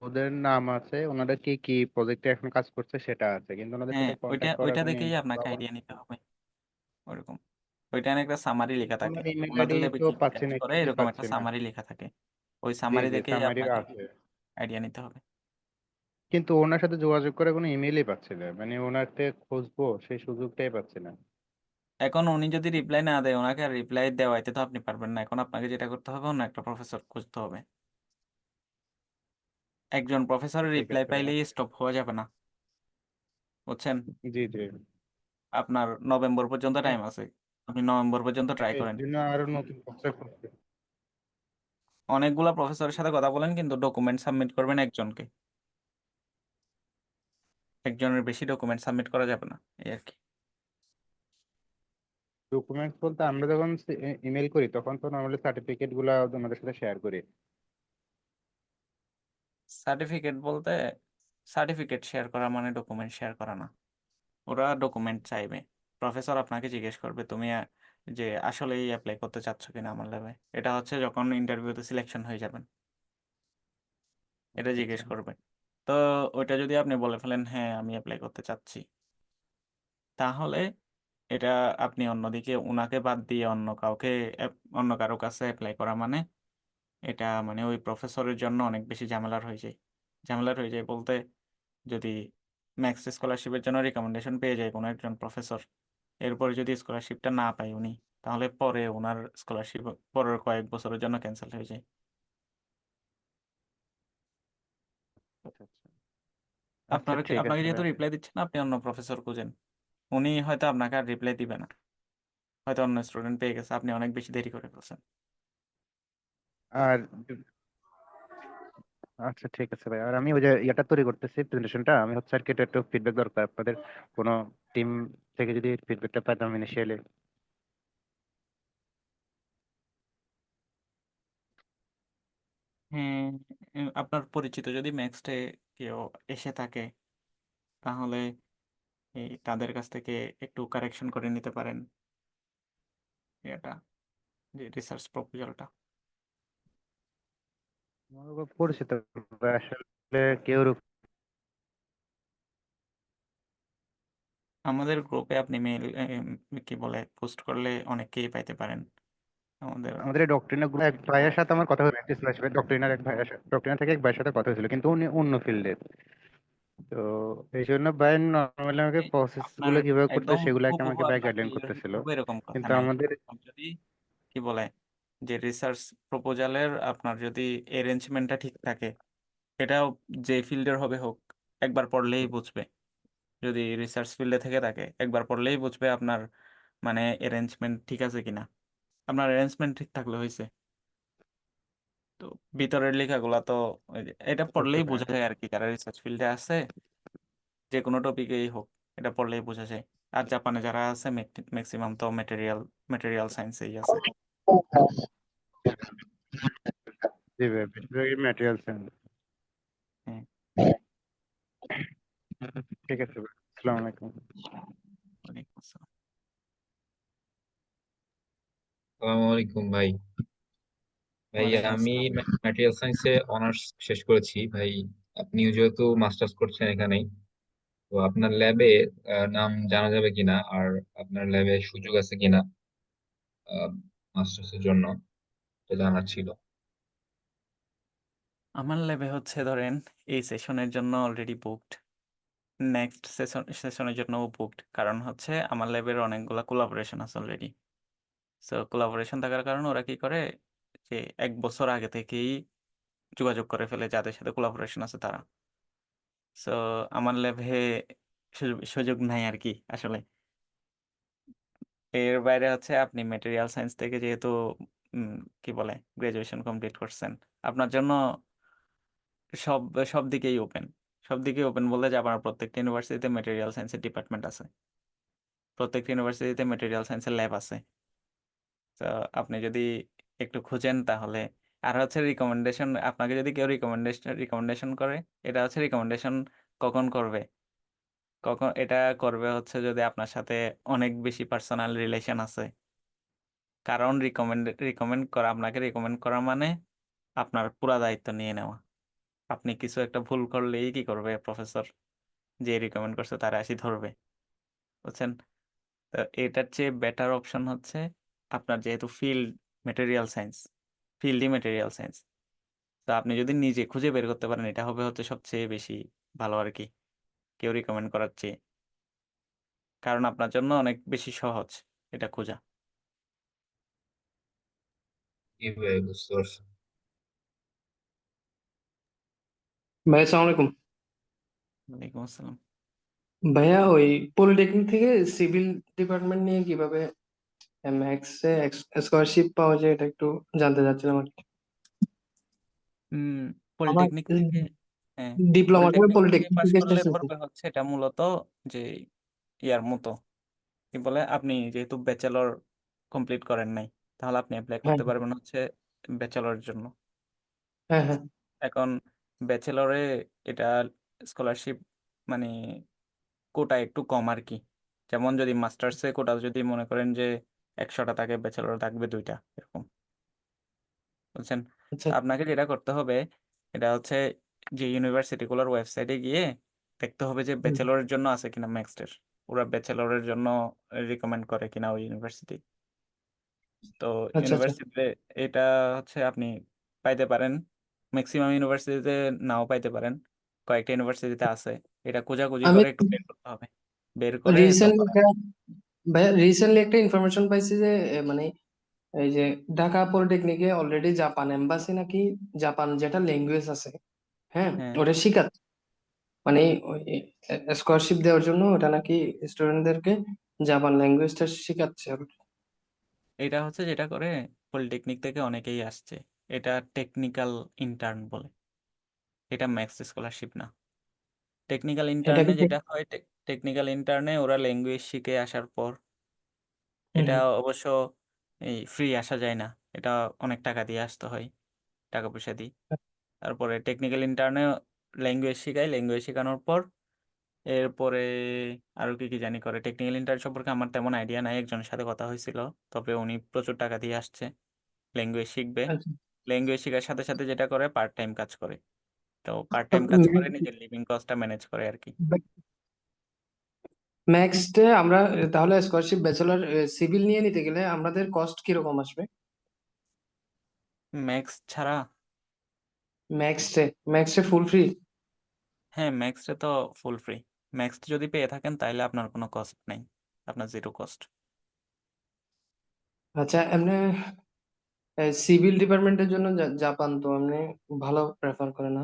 ওদের নাম আছে, ওনারা কি কি প্রজেক্টে এখন কাজ করছে সেটা আছে, কিন্তু ওনাদের হ্যাঁ, সাথে ওইটা কন্ট্যাক্ট করার ওইটা কোনো দেখেই ইনফো আপনাকে পাওয়া আইডিয়া নিতে হবে ওরকম। ওইটানে একটা সামারি লেখা থাকে, ওনার ইমেল ওনাদের আইডি ল্যাবে তো কি কি পাচ্ছি কাজ না, করে খুঁজে এরকম একটা পাচ্ছি না। সামারি লেখা থাকে। ওই জি সামারি জি, দেখেই সামারি আপনাকে আছে, আইডিয়া নিতে হবে। কিন্তু ওনার সাথে যোগাযোগ করে কোনো ইমেলই পাচ্ছি না, মানে ওনাকে খুঁজবো সেই সুযোগটাই পাচ্ছি না। এখন উনি যদি রিপ্লাই না দেয়, ওনাকে আর রিপ্লাই দেওয়াইতে তো আপনি পারবেন না। এখন আপনাকে যেটা করতে হবে, অন্য একটা প্রফেসর খুঁজতে হবে। একজন প্রফেসরের ঠিক রিপ্লাই আছে ভাইয়া। পাইলেই স্টপ হওয়া যাবে না, বুঝছেন? জি জি। আপনার নভেম্বর পর্যন্ত হ্যাঁ, টাইম আছে, আপনি নভেম্বর পর্যন্ত ট্রাই এই করেন। জন্য আরো নতুন প্রফেসর খুঁজছি। অনেকগুলা প্রফেসরের সাথে কথা বলেন, কিন্তু ডকুমেন্ট সাবমিট করবেন একজনকে, একজনের বেশি ডকুমেন্ট সাবমিট করা যাবে না, এই আর কি। ডকুমেন্টস বলতে আমরা যখন ইমেল করি তখন তো নর্মালি সার্টিফিকেট গুলা আমাদের সাথে শেয়ার করি। সার্টিফিকেট বলতে সার্টিফিকেট শেয়ার করা মানে ডকুমেন্ট শেয়ার করা না। ওরা ডকুমেন্ট চাইবে, প্রফেসর আপনাকে জিজ্ঞেস করবে তুমি যে আসলেই অ্যাপ্লাই করতে চাচ্ছ কিনা আমার ল্যাবে। এটা হচ্ছে যখন ইন্টারভিউতে সিলেকশন হয়ে যাবেন, এটা আচ্ছা জিজ্ঞেস আচ্ছা। করবে। তো ওইটা যদি আপনি বলে ফেলেন হ্যাঁ আমি অ্যাপ্লাই করতে চাচ্ছি, তাহলে এটা আপনি অন্যদিকে উনাকে বাদ দিয়ে অন্য কাউকে অন্য কারো কাছে অ্যাপ্লাই করা মানে এটা মানে ওই প্রফেসরের জন্য অনেক বেশি ঝামেলার হয়ে যায়। ঝামেলার হয়ে যায় বলতে, যদি ম্যাক্স স্কলারশিপের জন্য রিকমেন্ডেশন পেয়ে যায় কোনো একজন প্রফেসর, এরপরে যদি স্কলারশিপটা না পায় উনি, তাহলে পরে ওনার স্কলারশিপ পরের কয়েক বছরের জন্য ক্যান্সেল হয়ে যায়। আচ্ছা আচ্ছা। আচ্ছা ঠিক আপনাকে আছে যেহেতু ভাই। রিপ্লাই দিচ্ছেন, আপনি অন্য প্রফেসর খুঁজেন, উনি হয়তো আপনাকে আর রিপ্লাই দিবে না, হয়তো অন্য স্টুডেন্ট পেয়ে গেছে, আপনি অনেক বেশি দেরি করে ফেলছেন। আর আচ্ছা ঠিক আছে ভাই, আর আমি ওই যে ইয়েটা তৈরি করতেছি প্রেজেন্টেশনটা, আমি হচ্ছে আর কি এটা একটু ফিডব্যাক দরকার আপনাদের কোনো টিম থেকে যদি ফিডব্যাকটা পাইতাম ইনিশিয়ালি। হ্যাঁ, আপনার পরিচিত যদি ম্যাক্সটে কেউ এসে থাকে, তাহলে এই তাদের কাছ থেকে একটু কারেকশন করে নিতে পারেন এটা, যে রিসার্চ প্রপোজালটা। আমার পরিচিত ভাই আসলে কেউ আমাদের গ্রুপে আপনি মেল কি বলে পোস্ট করলে অনেককেই পাইতে পারেন আমাদের। আমাদের এই ডক্টরিনা গ্রুপ এক ভাইয়ের সাথে আমার কথা হয়েছিল, ডক্টরিনার এক ভাইয়ের সাথে, ডক্টরিনা থেকে এক ভাইয়ের সাথে কথা হয়েছিল, কিন্তু উনি অন্য ফিল্ডে। তো এই জন্য ভাই নর্মালি আমাকে প্রসেস আপনার গুলো কিভাবে করতে একদম সেগুলাকে হুবহু আমাকে ভাই আপনার গাইডলাইন ফিল্ডের করতেছিল। হুবহু এরকম কথা কিন্তু নাই। আমাদের আপনার যদি কি বলে যে রিসার্চ প্রপোজালের আপনার যদি অ্যারেঞ্জমেন্টটা ঠিক থাকে, এটাও যে ফিল্ডের হবে হোক, একবার পড়লেই বুঝবে। যদি রিসার্চ ফিল্ডে থেকে থাকে একবার পড়লেই বুঝবে আপনার মানে অ্যারেঞ্জমেন্ট ঠিক আছে কিনা। আপনার অ্যারেঞ্জমেন্ট ঠিক থাকলে হয়েছে। তো ভিতরের লেখাগুলা তো ওই যে এটা বুঝতে পারছি পড়লেই ভাই। বোঝা যায় আর কি, যারা রিসার্চ ফিল্ডে আছে যে কোনো টপিকেই হোক, এটা পড়লেই বোঝা যায়। আর জাপানে যারা আছে ম্যাক্সিমাম তো মেটেরিয়াল সায়েন্সেই আছে। জি ভাই, বেশিরভাগই ম্যাটেরিয়াল সায়েন্স। হ্যাঁ, ঠিক আছে ভাই, আসসালামু আলাইকুম। ওয়ালাইকুম আসসালাম। আসসালামু আলাইকুম ভাই। ভাই ওয়ালাইকুম আমি আসসালাম। ম্যাটেরিয়াল সায়েন্সে অনার্স শেষ করেছি ভাই। আপনিও যেহেতু মাস্টার্স করছেন এখানেই, তো আপনার ল্যাবে নাম জানা যাবে কিনা, আর আপনার ল্যাবে সুযোগ আছে কিনা মাস্টার্স এর জন্য, এটা জানার ছিল। আমার ল্যাবে হচ্ছে ধরেন এই সেশনের জন্য অলরেডি বুকড, নেক্সট সেশনের জন্যও বুকড, কারণ হচ্ছে আমার ল্যাবের অনেকগুলা কোলাবোরেশন আছে অলরেডি। সো কোলাবোরেশন থাকার কারণে ওরা কি করে যে 1 বছর আগে থেকেই যোগাযোগ করে ফেলে যাদের সাথে কোলাবোরেশন আছে তারা। সো আমার ল্যাবে সুযোগ নাই আর কি আসলে। এর বাইরে হচ্ছে আপনি মেটেরিয়াল সায়েন্স থেকে যেহেতু উম, কি বলে গ্রাজুয়েশন কমপ্লিট করছেন, আপনার জন্য সব সব দিকেই ওপেন। সব দিকেই ওপেন বলতে যে আপনার প্রত্যেকটা ইউনিভার্সিটিতে মেটেরিয়াল সায়েন্সের ডিপার্টমেন্ট আছে, প্রত্যেকটা ইউনিভার্সিটিতে মেটেরিয়াল সায়েন্সের ল্যাব আছে। তো আপনি যদি একটু খুঁজেন তাহলে। আর হচ্ছে রিকমেন্ডেশন, আপনাকে যদি কেউ রিকমেন্ডেশন করে, এটা হচ্ছে রিকমেন্ডেশন কখন করবে, কখন এটা করবে হচ্ছে যদি আপনার সাথে অনেক বেশি পার্সোনাল রিলেশন আছে। কারণ রিকমেন্ড করা, আপনাকে রিকমেন্ড করা মানে আপনার পুরা দায়িত্ব নিয়ে নেওয়া। আপনি কিছু একটা ভুল করলেই কি করবে প্রফেসর, যে রিকমেন্ড করছে তারা আসি ধরবে, বুঝছেন? তো এটার চেয়ে বেটার অপশন হচ্ছে আপনার যেহেতু মেটেরিয়াল সায়েন্স ফিল্ডই মেটেরিয়াল সায়েন্স, তো আপনি যদি নিজে খুঁজে বের করতে পারেন এটা হবে হচ্ছে সবচেয়ে বেশি ভালো আর কি, কেউ রিকমেন্ড করার চেয়ে। কারণ আপনার জন্য অনেক বেশি সহজ এটা খোঁজা। কি ভাই, বুঝতে পারছি। ভাই আসসালামু আলাইকুম। ওয়ালাইকুম আসসালাম। ভাইয়া ওই পলিটেকনিক থেকে সিভিল ডিপার্টমেন্ট নিয়ে কিভাবে ম্যাক্সে স্কলারশিপ পাওয়া যায় এটা একটু জানতে চাচ্ছিলাম আর কি। উম আমার পলিটেকনিক থেকে হ্যাঁ ডিপ্লোমাটা পলিটেকনিক থেকে পলিটেকনিক পাশ থেকে করলে শেষ হয়েছে। পড়বে হচ্ছে এটা মূলত যে ইয়ার মতো কি বলে, আপনি যেহেতু ব্যাচেলর কমপ্লিট করেন নাই, তাহলে আপনি অ্যাপ্লাই হ্যাঁ করতে পারবেন হচ্ছে ব্যাচেলরের জন্য। হ্যাঁ হ্যাঁ এখন ব্যাচেলরে এটা স্কলারশিপ মানে কোটা একটু কম আর কি। যেমন যদি মাস্টার্সে কোটা যদি মনে করেন যে 100টা থাকে, ব্যাচেলর থাকবে 2টা, এরকম বুঝছেন। আচ্ছা তো আপনাকে যেটা করতে হবে, এটা হচ্ছে যে ইউনিভার্সিটিগুলোর ওয়েবসাইটে গিয়ে দেখতে হবে যে হুম, ব্যাচেলরের জন্য আছে কিনা ম্যাক্সটের, ওরা ব্যাচেলরের জন্য রিকমেন্ড করে কিনা ওই ইউনিভার্সিটি। তো আচ্ছা আচ্ছা ইউনিভার্সিটিতে এটা হচ্ছে আপনি পাইতে পারেন, ম্যাক্সিমাম ইউনিভার্সিটিতে নাও পাইতে পারেন, কয়েকটা ইউনিভার্সিটিতে আছে। এটা খোঁজাখুঁজি আমি করে একটু বের করতে হবে, বের করে রিসেন্টলি তারপরে একটা ভাইয়া রিসেন্টলি একটা ইনফরমেশন পাইছি যে মানে এই যে ঢাকা পলিটেকনিকে অলরেডি জাপান এম্বাসি নাকি জাপান যেটা ল্যাঙ্গুয়েজ আছে, হ্যাঁ হ্যাঁ ওটা শিখাচ্ছে, মানে স্কলারশিপ দেওয়ার জন্য ওটা নাকি স্টুডেন্টদেরকে জাপান ল্যাঙ্গুয়েজটা শিখাচ্ছে। এটা হচ্ছে যেটা করে পলিটেকনিক থেকে অনেকেই আসছে, এটা টেকনিক্যাল ইন্টার্ন বলে, এটা ম্যাক্স স্কলারশিপ না। টেকনিক্যাল এটাকে ইন্টার্নে যেটা হয়, টেকনিক্যাল ইন্টার্নে ওরা ল্যাঙ্গুয়েজ শিখে আসার পর, হুম এটা হুম, অবশ্য এই ফ্রি আসা যায় না, এটা অনেক টাকা দিয়ে আসতে হয়, টাকা পয়সা দিয়ে। তারপরে টেকনিক্যাল ইন্টার্নে ল্যাঙ্গুয়েজ শেখায়, ল্যাঙ্গুয়েজ শেখানোর পর এরপরে আরো কি কি জানি করে। টেকনিক্যাল ইন্টার্ন সম্পর্কে আমার তেমন আইডিয়া নাই, একজনের সাথে কথা হয়েছিল, তবে উনি প্রচুর টাকা দিয়ে আসছে, ল্যাঙ্গুয়েজ শিখবে। আচ্ছা ল্যাঙ্গুয়েজ শেখার সাথে সাথে যেটা করে পার্ট টাইম কাজ করে, তো পার্ট টাইম কাজ করে নিজের লিভিং কস্টটা ম্যানেজ করে আর কি। ম্যাক্সটে আমরা তাহলে স্কলারশিপ ব্যাচেলর সিভিল নিয়ে নিতে গেলে আমাদের কস্ট কিরকম আসবে? ম্যাক্স ছাড়া, ম্যাক্সটে ফুল ফ্রি? হ্যাঁ ম্যাক্সে তো ফুল ফ্রি। ম্যাক্স যদি পেয়ে থাকেন তাহলে আপনার কোনো কস্ট নেই, আপনার জিরো কস্ট। আচ্ছা এমনি সিভিল ডিপার্টমেন্টের জন্য জাপান তো এমনি ভালো প্রেফার করে না?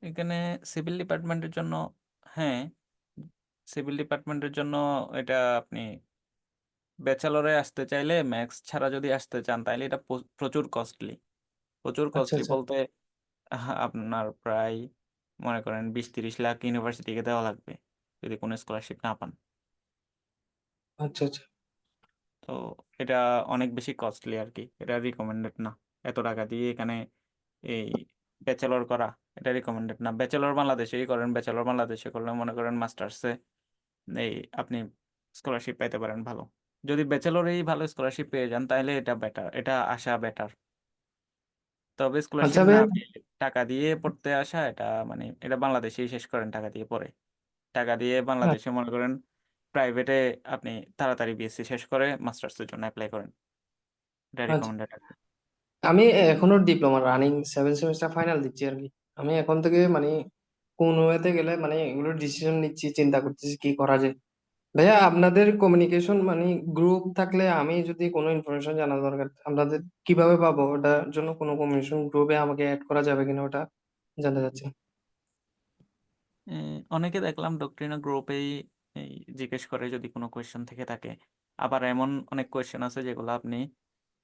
এখানে সিভিল ডিপার্টমেন্টের জন্য, হ্যাঁ সিভিল ডিপার্টমেন্টের জন্য এটা আপনি ব্যাচেলরে আসতে চাইলে ম্যাক্স ছাড়া যদি আসতে চান তাহলে এটা প্রচুর কস্টলি। প্রচুর আচ্ছা কস্টলি আচ্ছা বলতে আপনার প্রায় মনে করেন 20-30 লাখ ইউনিভার্সিটিকে দেওয়া লাগবে যদি কোনো স্কলারশিপ না পান। আচ্ছা আচ্ছা তো এটা অনেক বেশি কস্টলি আর কি, এটা রিকমেন্ডেড না এত টাকা দিয়ে এখানে এই ব্যাচেলর করা, এটা রিকমেন্ডেড না। ব্যাচেলর বাংলাদেশেই করেন, ব্যাচেলর বাংলাদেশে করলে মনে করেন মাস্টার্সে এই আপনি স্কলারশিপ পাইতে পারেন ভালো। যদি ব্যাচেলরেই ভালো স্কলারশিপ পেয়ে যান তাহলে এটা বেটার, এটা আসা বেটার। তবে আচ্ছা স্কলারশিপ না ভাইয়া পেয়ে টাকা দিয়ে পড়তে আসা, এটা মানে এটা বাংলাদেশেই শেষ করেন টাকা দিয়ে পড়ে। টাকা দিয়ে বাংলাদেশে মনে করেন প্রাইভেটে আপনি তাড়াতাড়ি বিএসসি শেষ করে মাস্টার্সের জন্য অ্যাপ্লাই করেন, এটা আচ্ছা রিকমেন্ডেড আর কি। আমি এখনো ডিপ্লোমা রানিং 7 সেমিস্টার ফাইনাল দিচ্ছি আর কি। আমি এখন থেকে মানে কোন ওয়েতে গেলে মানে এগুলোর ডিসিশন নিচ্ছি, চিন্তা করতেছি কি করা যায়। ভাইয়া আপনাদের কমিউনিকেশন মানে গ্রুপ থাকলে আমি যদি কোনো ইনফরমেশন জানা দরকার আপনাদের কিভাবে পাবো, ওটার জন্য কোনো কমিউনিকেশন গ্রুপে আমাকে অ্যাড করা যাবে কিনা ওটা জানতে চাচ্ছি। অনেকে দেখলাম ডক্ট্রিনা গ্রুপেই এই জিজ্ঞেস করে যদি কোনো কোয়েশ্চেন থেকে থাকে। আবার এমন অনেক কোয়েশ্চেন আছে যেগুলো আপনি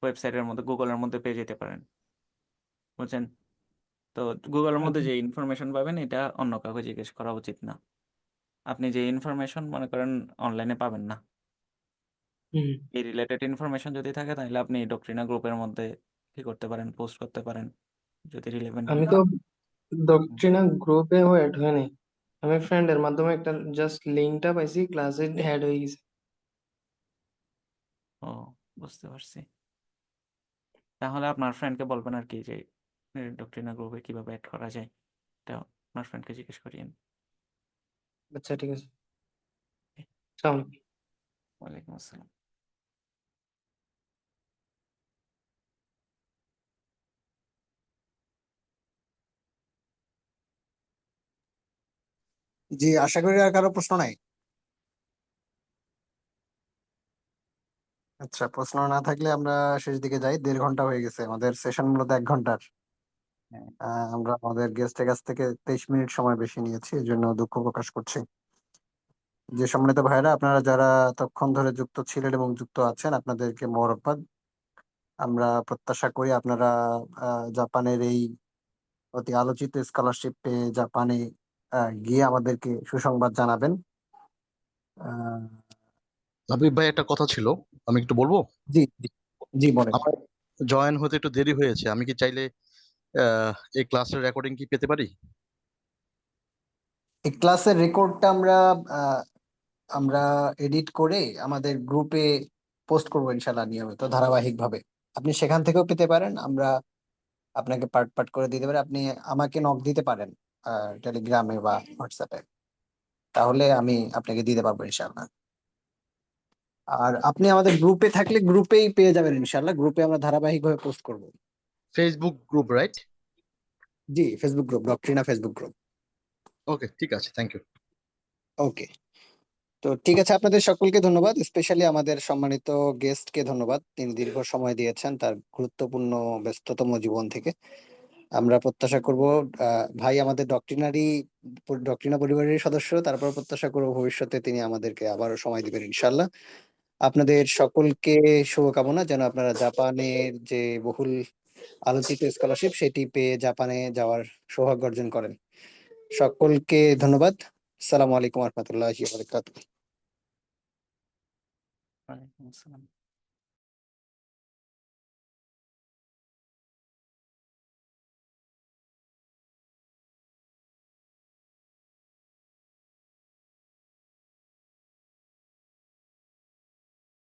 ওয়েবসাইটের মধ্যে গুগলের মধ্যে পেয়ে যেতে পারেন, বুঝছেন। তো গুগলের মধ্যে আচ্ছা যে ইনফরমেশন পাবেন এটা অন্য কাউকে জিজ্ঞেস করা উচিত না। আপনি যে ইনফরমেশন মনে করেন অনলাইনে পাবেন না, হুম, এই রিলেটেড ইনফরমেশন যদি থাকে তাহলে আপনি ডক্ট্রিনা গ্রুপের মধ্যে কি করতে পারেন, পোস্ট করতে পারেন যদি রিলেভেন্ট আমি হয়। তো হুম। ডক্ট্রিনা গ্রুপেও অ্যাড হয়নি। আমি ফ্রেন্ডের মাধ্যমে একটা জাস্ট লিঙ্কটা পাইছি, ক্লাসে অ্যাড হয়ে গেছে। ও, বুঝতে পারছি। তাহলে আপনার ফ্রেন্ডকে বলবেন আর কি যে ডক্ট্রিনা গ্রুপে কিভাবে অ্যাড করা যায়, এটা আপনার ফ্রেন্ডকে জিজ্ঞেস করিয়েন। আচ্ছা ঠিক আছে। আসসালামু আলাইকুম। ওয়ালাইকুম আসসালাম। জি, আশা করি আর কারো প্রশ্ন নাই। আচ্ছা, প্রশ্ন না থাকলে আমরা শেষ দিকে যাই, 1.5 ঘন্টা হয়ে গেছে, আমাদের সেশন মূলত 1 ঘন্টার। হ্যাঁ আমরা আমাদের গেস্টের কাছ থেকে 23 মিনিট সময় বেশি নিয়েছি, এর জন্য দুঃখ প্রকাশ করছি। যে সম্মানিত ভাইরা, আপনারা যারা এতক্ষণ ধরে যুক্ত ছিলেন এবং যুক্ত আছেন, আপনাদেরকে মোবারকবাদ। আমরা প্রত্যাশা করি আপনারা জাপানের এই অতি আলোচিত স্কলারশিপ পেয়ে জাপানে গিয়ে আমাদেরকে সুসংবাদ জানাবেন। আহ, হাবিব ভাই, একটা কথা ছিল, আমি একটু বলবো। জি জি জি, বলেন। আমার জয়েন হতে একটু দেরি হয়েছে, আমি কি চাইলে এই ক্লাসের রেকর্ডিং কি পেতে পারি? এই ক্লাসের রেকর্ডটা আমরা এডিট করে আমাদের গ্রুপে পোস্ট করবো ইনশাল্লাহ নিয়মিত ধারাবাহিকভাবে। আপনি সেখান থেকেও পেতে পারেন, আমরা আপনাকে পার্ট পার্ট করে দিতে পারি। আপনি আমাকে নক দিতে পারেন টেলিগ্রামে বা হোয়াটসঅ্যাপে, তাহলে আমি আপনাকে দিতে পারবো ইনশাল্লাহ। আর আপনি আমাদের গ্রুপে থাকলে গ্রুপেই পেয়ে যাবেন ইনশাল্লাহ, গ্রুপে আমরা ধারাবাহিকভাবে পোস্ট করব। Facebook group, right? জি, Facebook group, Doctrina Facebook group. Okay, ঠিক আছে, থ্যাংক ইউ। ওকে, তো ঠিক আছে, আপনাদের সকলকে ধন্যবাদ, স্পেশালি আমাদের সম্মানিত গেস্টকে ধন্যবাদ। তিনি দীর্ঘ সময় দিয়েছেন তার গুরুত্বপূর্ণ ব্যস্ততম জীবন থেকে। আমরা প্রত্যাশা করব ভাই আমাদের ডক্ট্রিনা পরিবারের সদস্য, তারপর প্রত্যাশা করব ভবিষ্যতে তিনি আমাদেরকে আবারও সময় দিবেন ইনশাল্লাহ। আপনাদের সকলকে শুভকামনা, যেন আপনারা জাপানের যে বহুল আলোচিত স্কলারশিপ সেটি পেয়ে জাপানে যাওয়ার সৌভাগ্য অর্জন করেন। সকলকে ধন্যবাদ। আসসালামু আলাইকুম রহমতুল্লাহি ওয়া বারাকাতুহু। ওয়ালাইকুম আসসালাম।